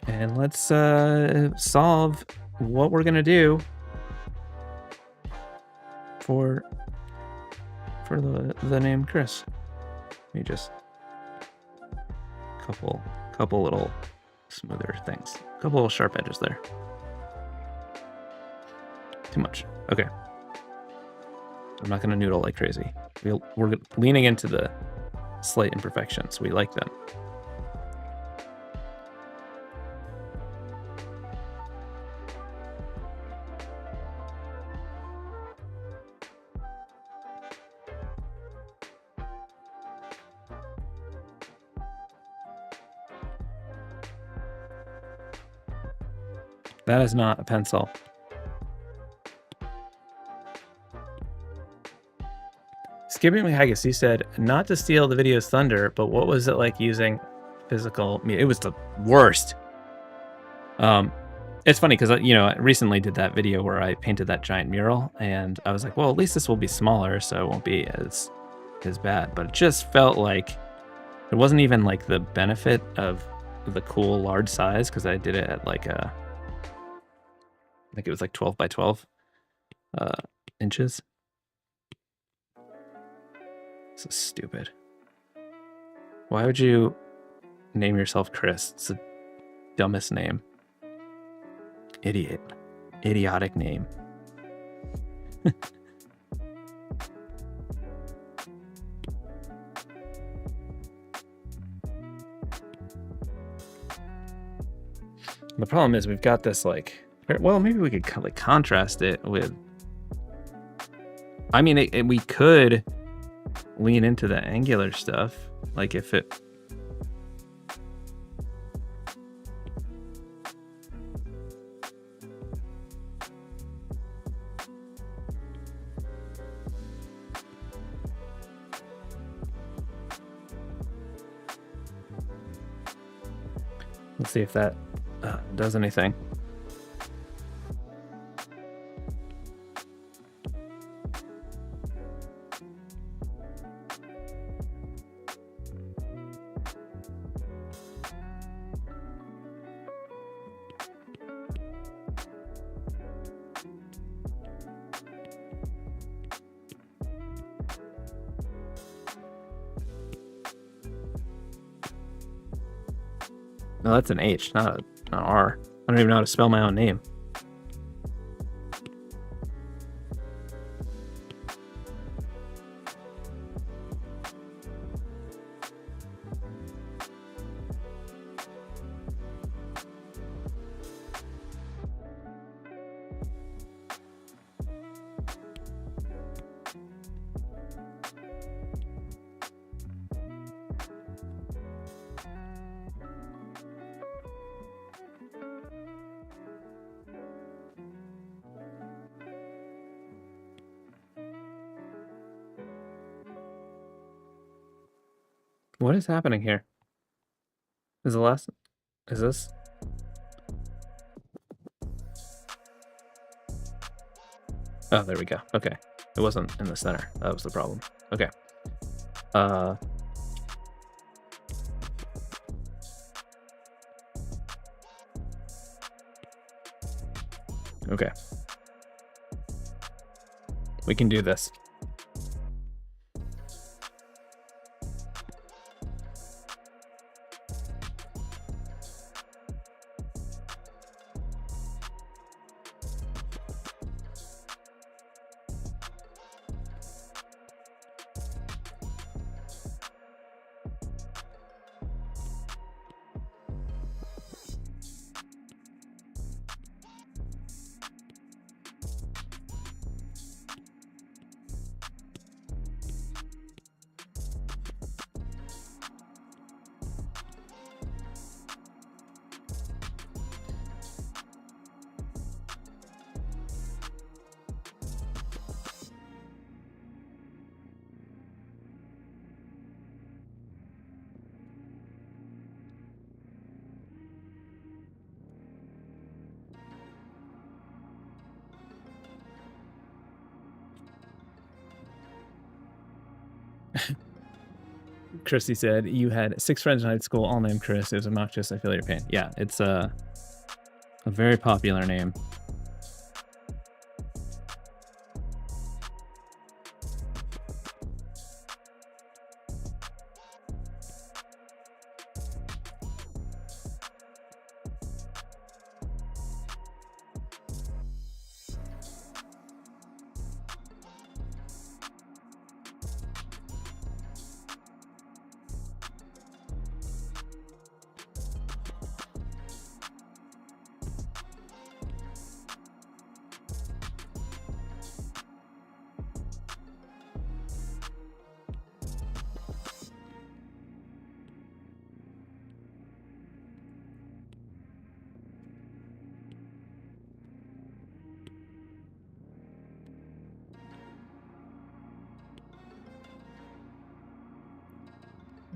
And let's solve what we're gonna do for the name Chris. Let me just couple little smoother things, couple little sharp edges there. Too much. Okay. I'm not gonna noodle like crazy. We're leaning into the slight imperfections. We like them. That is not a pencil. Skipping Haggis, he said, not to steal the video's thunder, but what was it like using physical media? It was the worst. It's funny because, you know, I recently did that video where I painted that giant mural, and I was like, well, at least this will be smaller, so it won't be as bad. But it just felt like it wasn't even like the benefit of the cool large size, because I did it at like I think it was like 12 by 12 inches. This is stupid. Why would you name yourself Chris? It's the dumbest name. Idiot. Idiotic name. The problem is we've got this like, well, maybe we could like contrast it with, I mean, we could lean into the angular stuff. Like if it, let's see if that does anything. No, that's an H, not an R. I don't even know how to spell my own name. What is happening here? Is the last Is this? Oh, there we go. Okay. It wasn't in the center. That was the problem. Okay. Okay. We can do this. Christy said, you had 6 friends in high school, all named Chris. It was obnoxious. I feel your pain. Yeah, it's a very popular name.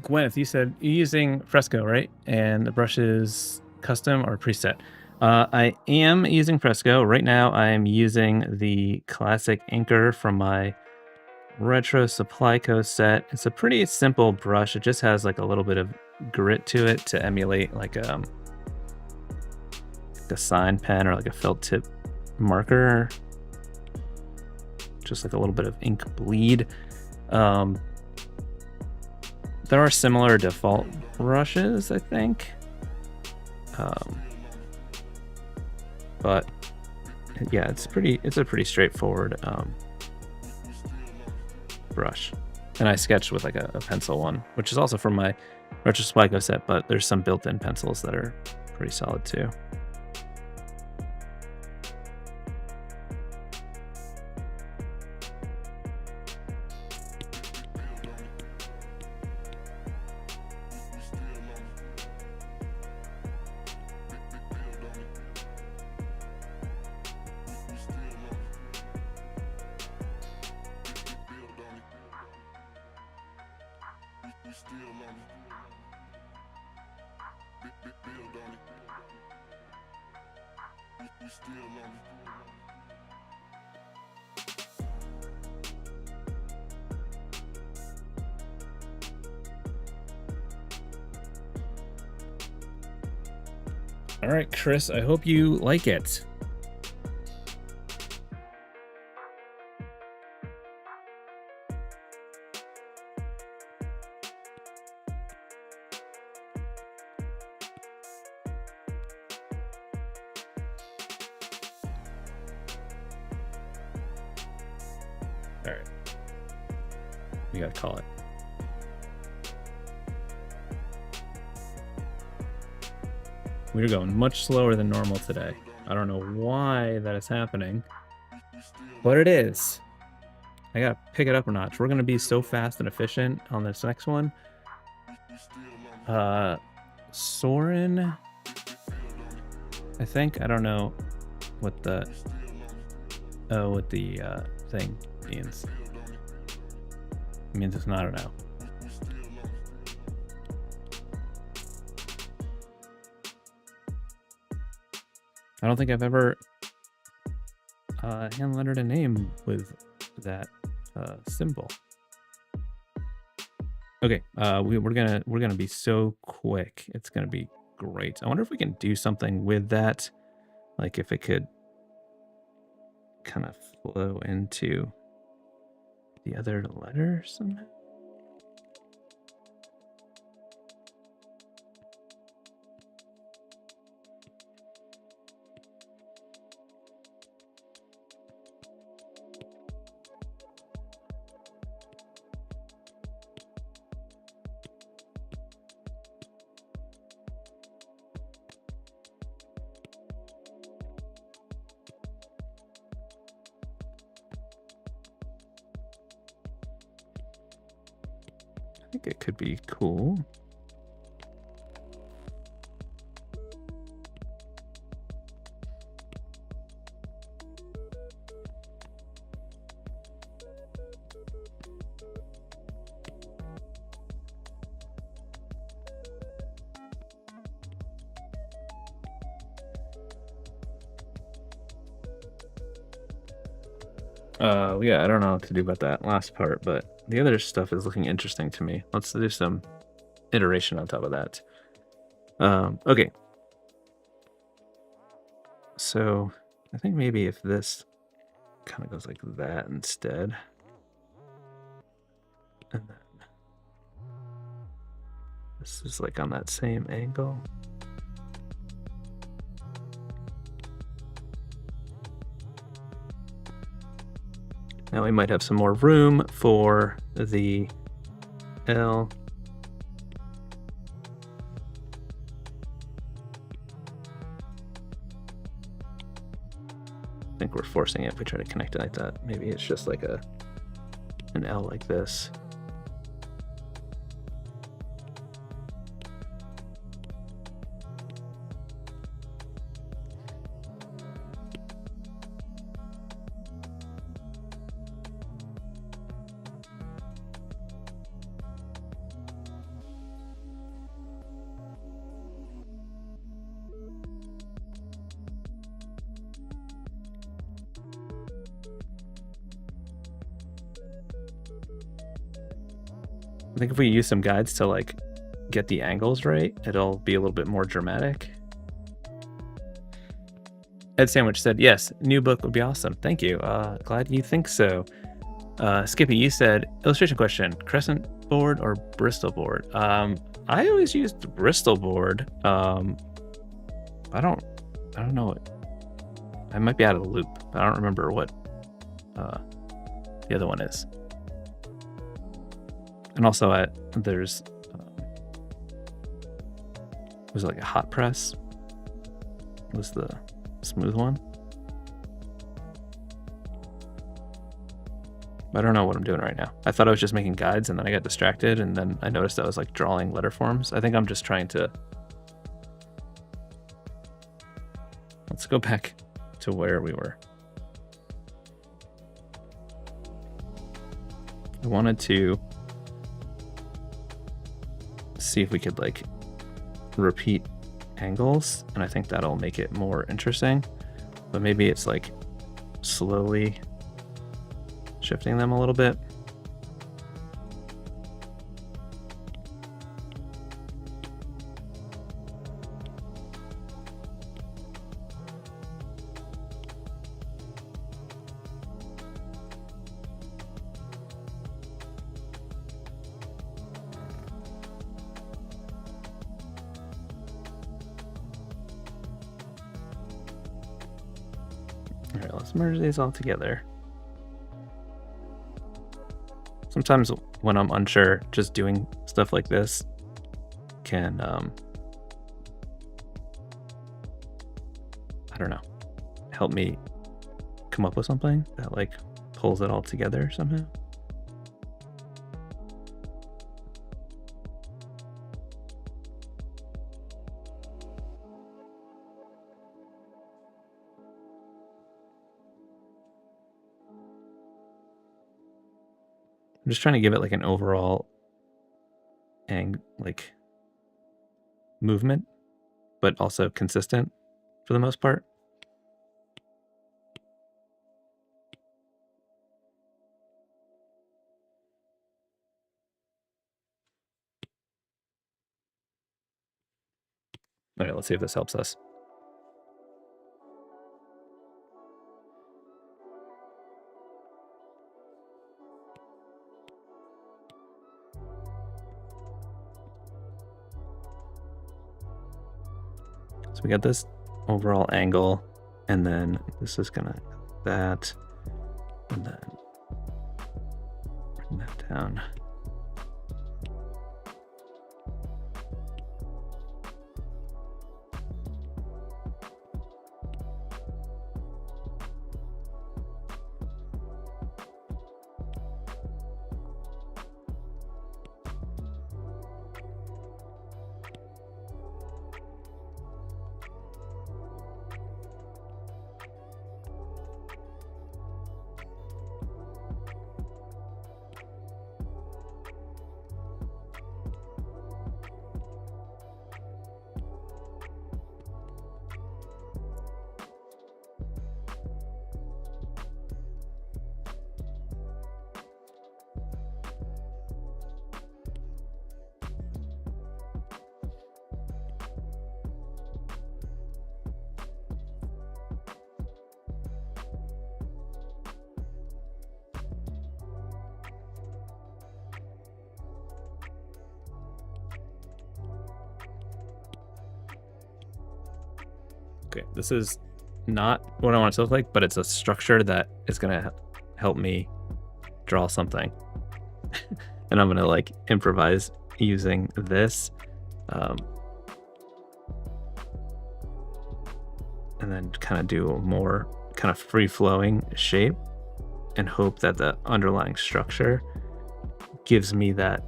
Gwyneth, you said you're using Fresco, right? And the brush is custom or preset. I am using Fresco. Right now, I'm using the classic inker from my Retro Supply Co set. It's a pretty simple brush. It just has like a little bit of grit to it to emulate like a sign pen or like a felt tip marker. Just like a little bit of ink bleed. There are similar default brushes, I think. But yeah, it's a pretty straightforward brush. And I sketched with like a pencil one, which is also from my Retro Supply Co set, but there's some built-in pencils that are pretty solid too. All right, Chris, I hope you like it. All right. We gotta call it. We're going much slower than normal today. I don't know why that is happening, but it is. I gotta pick it up a notch. We're gonna be so fast and efficient on this next one. Saurin, I think. I don't know what the thing means. It means it's not, I don't know. I don't think I've ever hand lettered a name with that symbol. Okay, we're gonna be so quick. It's gonna be great. I wonder if we can do something with that, like if it could kind of flow into the other letter somehow. I think it could be cool. Yeah, I don't know what to do about that last part, but the other stuff is looking interesting to me. Let's do some iteration on top of that. Okay. So I think maybe if this kind of goes like that instead. And then this is like on that same angle. Now we might have some more room for the L. I think we're forcing it if we try to connect it like that. Maybe it's just like an L like this. I think if we use some guides to like get the angles right, it'll be a little bit more dramatic. Ed Sandwich said, yes, new book would be awesome. Thank you. Glad you think so. Skippy, you said, illustration question, crescent board or Bristol board? I always used Bristol board. I don't know what, I might be out of the loop. I don't remember what the other one is. And also there's, was it like a hot press? Was the smooth one? I don't know what I'm doing right now. I thought I was just making guides and then I got distracted and then I noticed I was like drawing letter forms. I think I'm just trying to, let's go back to where we were. I wanted to see if we could like repeat angles, and I think that'll make it more interesting, but maybe it's like slowly shifting them a little bit. All right, let's merge these all together. Sometimes when I'm unsure, just doing stuff like this can, I don't know, help me come up with something that like pulls it all together somehow. I'm just trying to give it like an overall like movement, but also consistent for the most part. All right, let's see if this helps us. So we got this overall angle, and then this is gonna that, and then bring that down. Okay, this is not what I want it to look like, but it's a structure that is gonna help me draw something. And I'm gonna like improvise using this. And then kind of do a more kind of free-flowing shape and hope that the underlying structure gives me that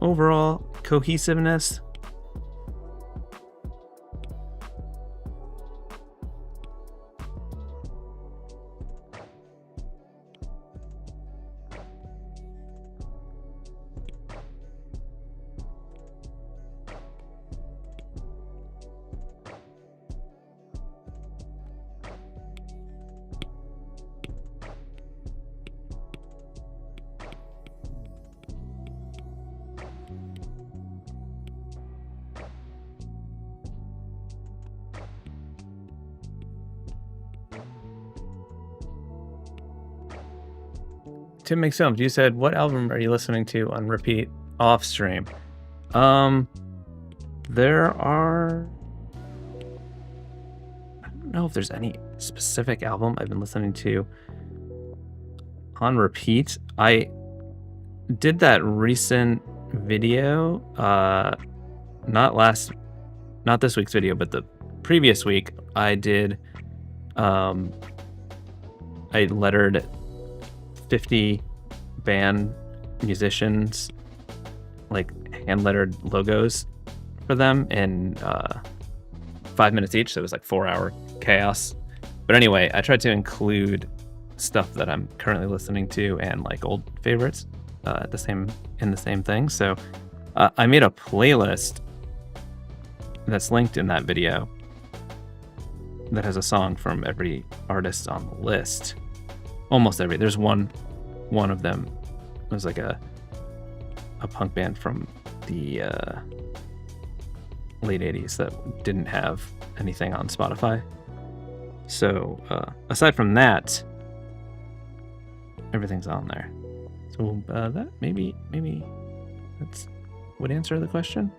overall cohesiveness. Tim Makes Films, you said, what album are you listening to on repeat off stream? There are, I don't know if there's any specific album I've been listening to on repeat. I did that recent video, not this week's video, but the previous week I did, I lettered 50 band musicians, like hand lettered logos for them in 5 minutes each, so it was like 4-hour chaos. But anyway, I tried to include stuff that I'm currently listening to and like old favorites in the same thing. So I made a playlist that's linked in that video that has a song from every artist on the list. Almost every. There's one of them. It was like a punk band from the late 80s that didn't have anything on Spotify. So aside from that, everything's on there. So that maybe that would answer the question.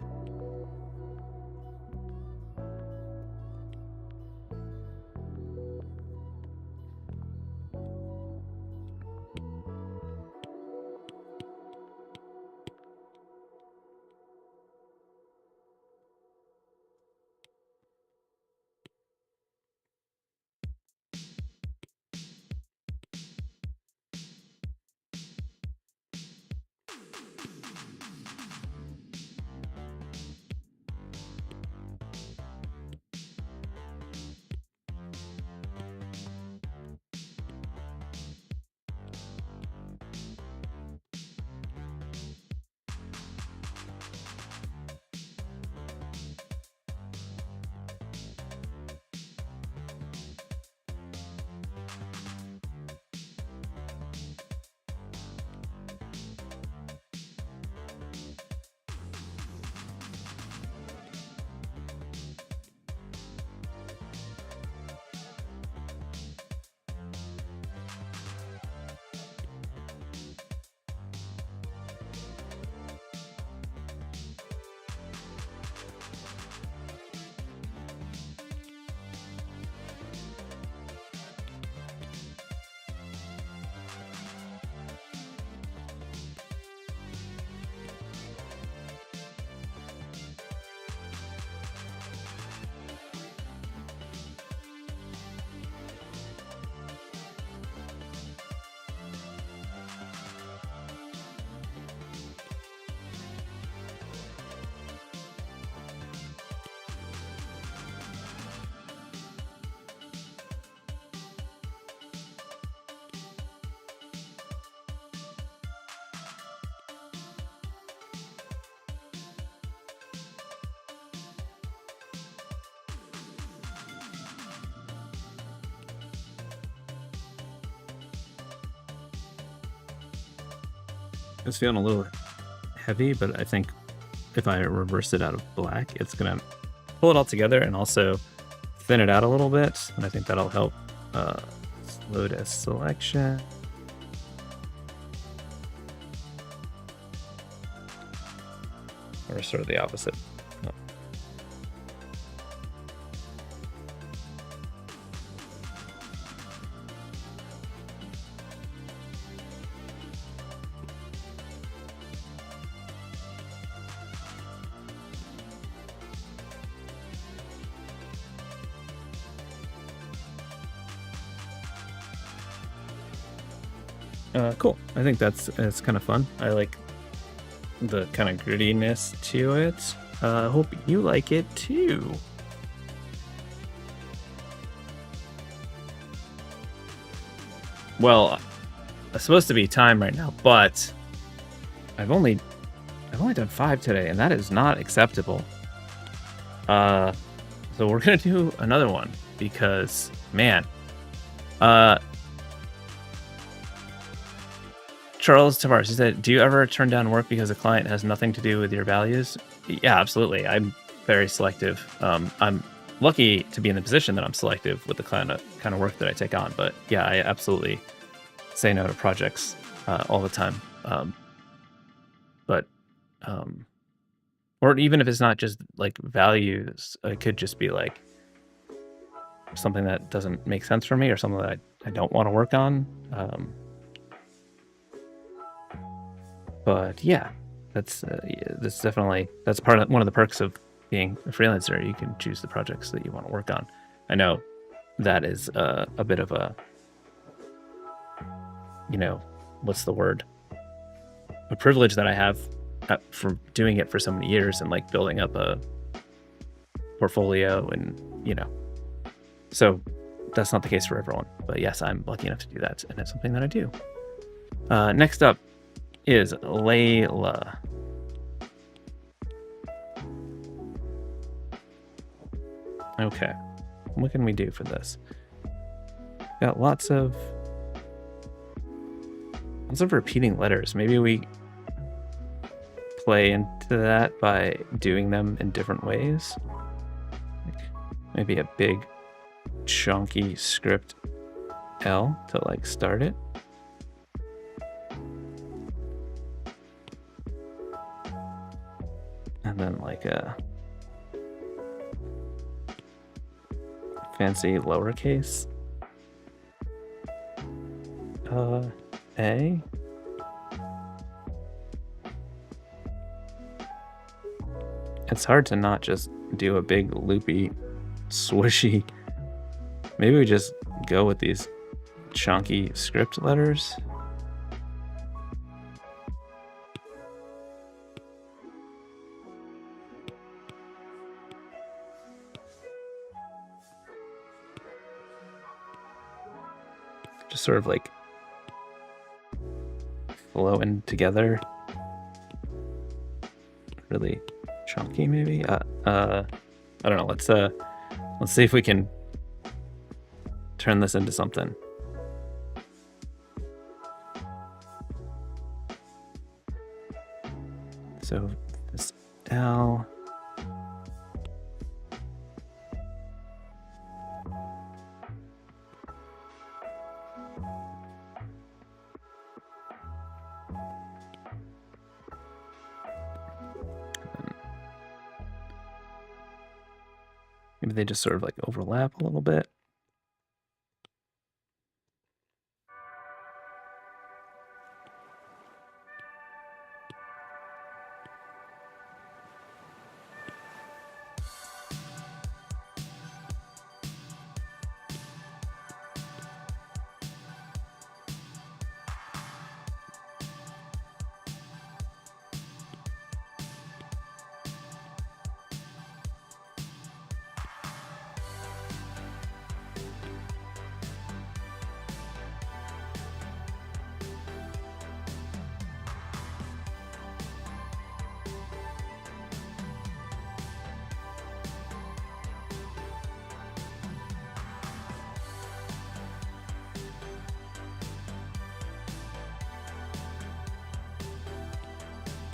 It's feeling a little heavy, but I think if I reverse it out of black, it's gonna pull it all together and also thin it out a little bit. And I think that'll help load a selection. Or sort of the opposite. Cool. I think it's kind of fun. I like the kind of grittiness to it. I hope you like it too. Well, it's supposed to be time right now, but I've only done 5 today, and that is not acceptable. So we're gonna do another one because, man, Charles Tavares, he said, do you ever turn down work because a client has nothing to do with your values? Yeah, absolutely. I'm very selective. I'm lucky to be in the position that I'm selective with the kind of work that I take on. But yeah, I absolutely say no to projects all the time. Or even if it's not just like values, it could just be like something that doesn't make sense for me or something that I don't want to work on. But yeah, that's definitely one of the perks of being a freelancer. You can choose the projects that you want to work on. I know that is a bit of a, what's the word? A privilege that I have from doing it for so many years and like building up a portfolio and so that's not the case for everyone. But yes, I'm lucky enough to do that, and it's something that I do. Next up is Leila. Okay, what can we do for this? Got lots of repeating letters. Maybe we play into that by doing them in different ways. Like maybe a big chunky script L to like start it. And then like a fancy lowercase A. It's hard to not just do a big loopy swooshy. Maybe we just go with these chunky script letters. Just sort of like flowing together. Really chunky, maybe. I don't know. Let's see if we can turn this into something. So this L. Maybe they just sort of like overlap a little bit.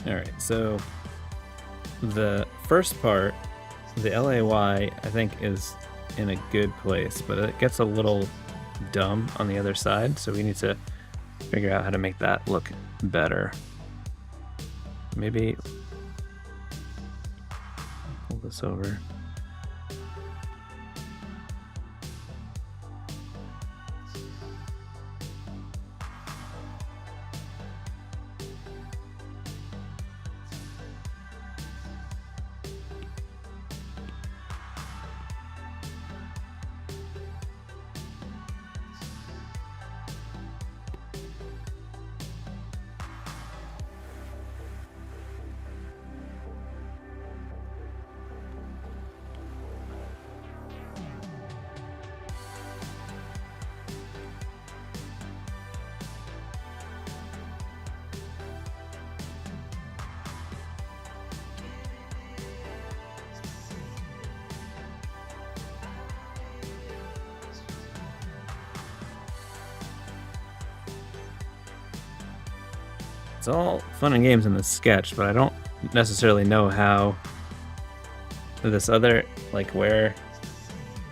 All right, so the first part, the LAY, I think is in a good place, but it gets a little dumb on the other side, so we need to figure out how to make that look better. Maybe pull this over. It's all fun and games in this sketch, but I don't necessarily know how this other, like where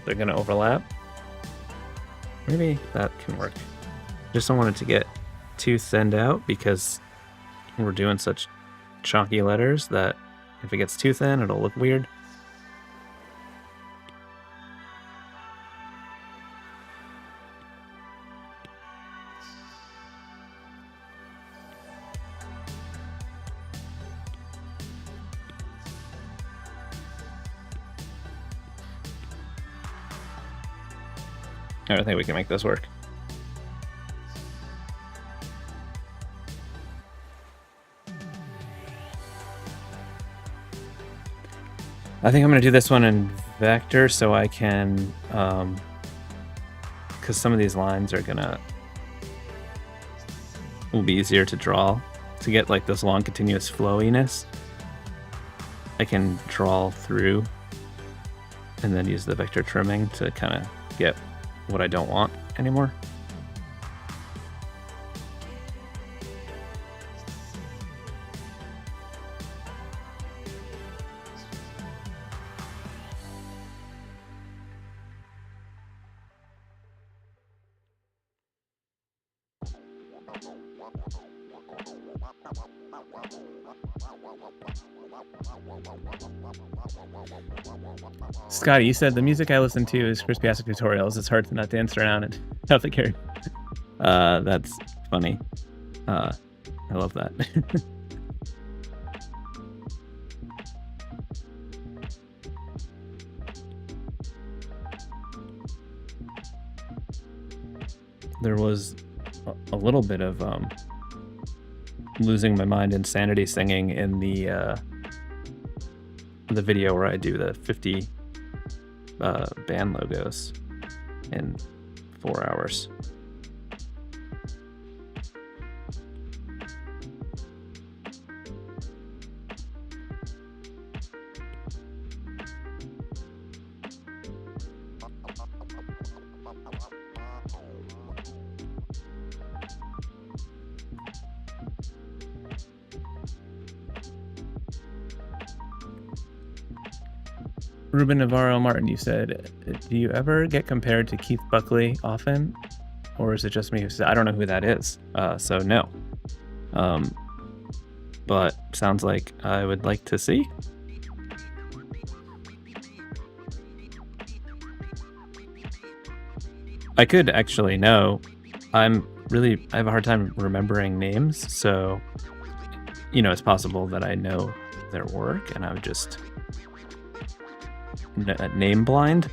they're gonna overlap. Maybe that can work. Just don't want it to get too thinned out because we're doing such chunky letters that if it gets too thin, it'll look weird. I think we can make this work. I think I'm going to do this one in vector so I can, because some of these lines are will be easier to draw. To get like this long continuous flowiness, I can draw through and then use the vector trimming to kind of get what I don't want anymore. Scotty, you said the music I listen to is Chris Piascik tutorials. It's hard to not dance around and have the character. That's funny. I love that. There was a little bit of losing my mind insanity singing in the video where I do the 50 band logos in 4 hours. Ruben Navarro Martin, you said, do you ever get compared to Keith Buckley often? Or is it just me who said, I don't know who that is, so no. But sounds like I would like to see. I could actually know. I have a hard time remembering names, so, you know, it's possible that I know their work and I would just name blind.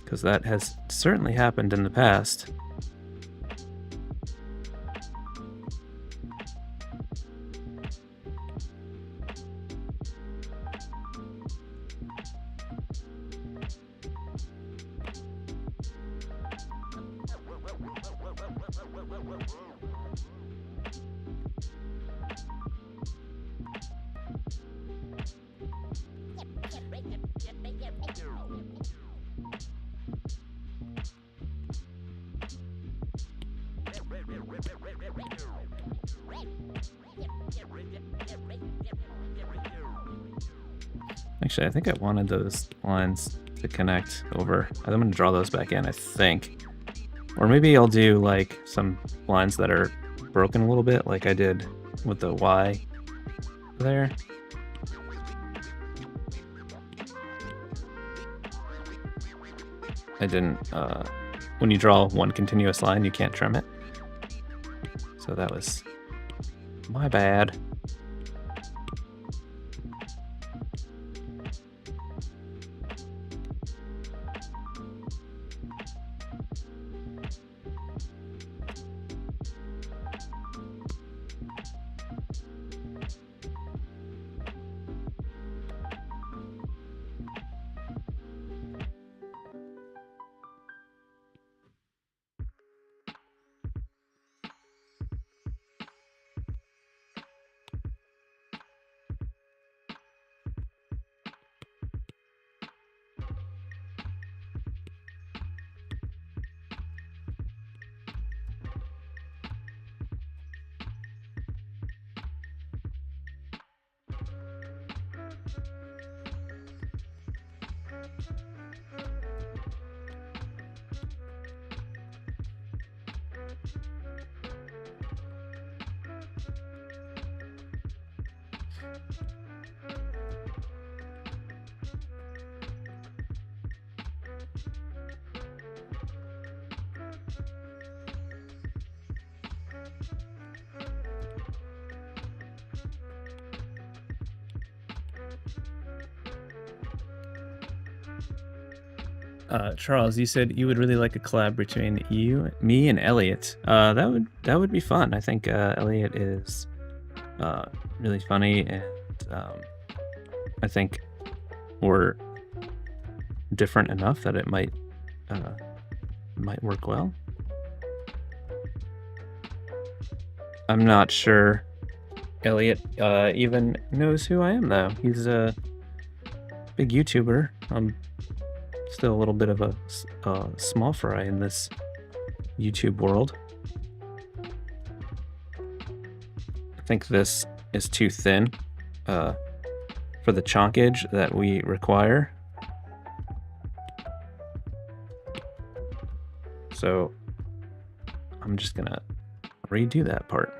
Because that has certainly happened in the past. Actually, I think I wanted those lines to connect over. I'm going to draw those back in, I think. Or maybe I'll do like some lines that are broken a little bit, like I did with the Y there. I didn't, when you draw one continuous line, you can't trim it. So that was my bad. Charles, you said you would really like a collab between you, me, and Elliot. That would be fun. I think Elliot is really funny, and I think we're different enough that it might work well. I'm not sure Elliot even knows who I am, though. He's a big YouTuber. I'm still a little bit of a small fry in this YouTube world. I think this is too thin for the chonkage that we require. So I'm just gonna redo that part.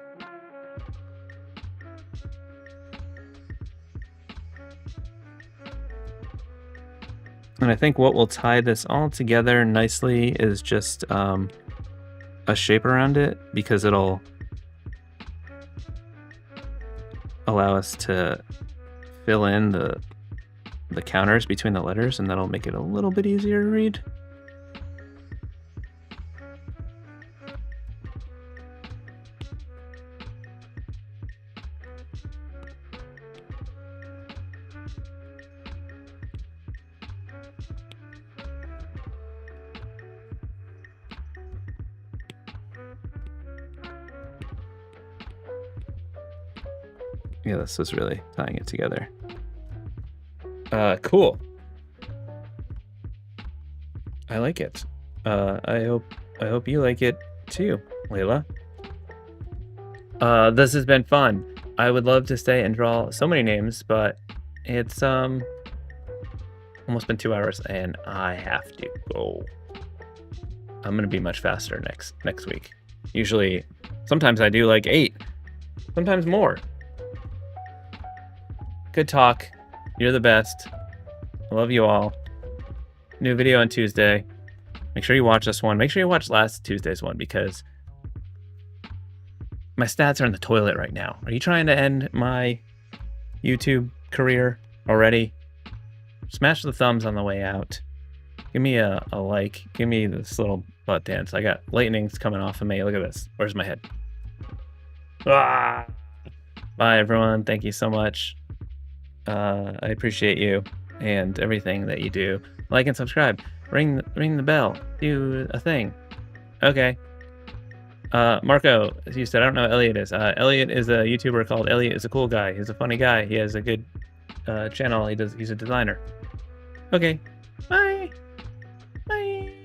And I think what will tie this all together nicely is just a shape around it, because it'll allow us to fill in the counters between the letters, and that'll make it a little bit easier to read. Yeah, this is really tying it together. Cool. I like it. I hope you like it too, Leila. This has been fun. I would love to stay and draw so many names, but it's almost been 2 hours and I have to go. I'm gonna be much faster next week. Usually, sometimes I do like 8, sometimes more. Good talk. You're the best. I love you all. New video on Tuesday. Make sure you watch this one. Make sure you watch last Tuesday's one, because my stats are in the toilet right now. Are you trying to end my YouTube career already? Smash the thumbs on the way out. Give me a like. Give me this little butt dance. I got lightning's coming off of me. Look at this. Where's my head? Ah! Bye, everyone. Thank you so much. I appreciate you and everything that you do. Like and subscribe. Ring the bell. Do a thing. Okay. Marco, as you said, I don't know who Elliot is. Elliot is a YouTuber called Elliot is a Cool Guy. He's a funny guy. He has a good channel. He's a designer. Okay. Bye. Bye.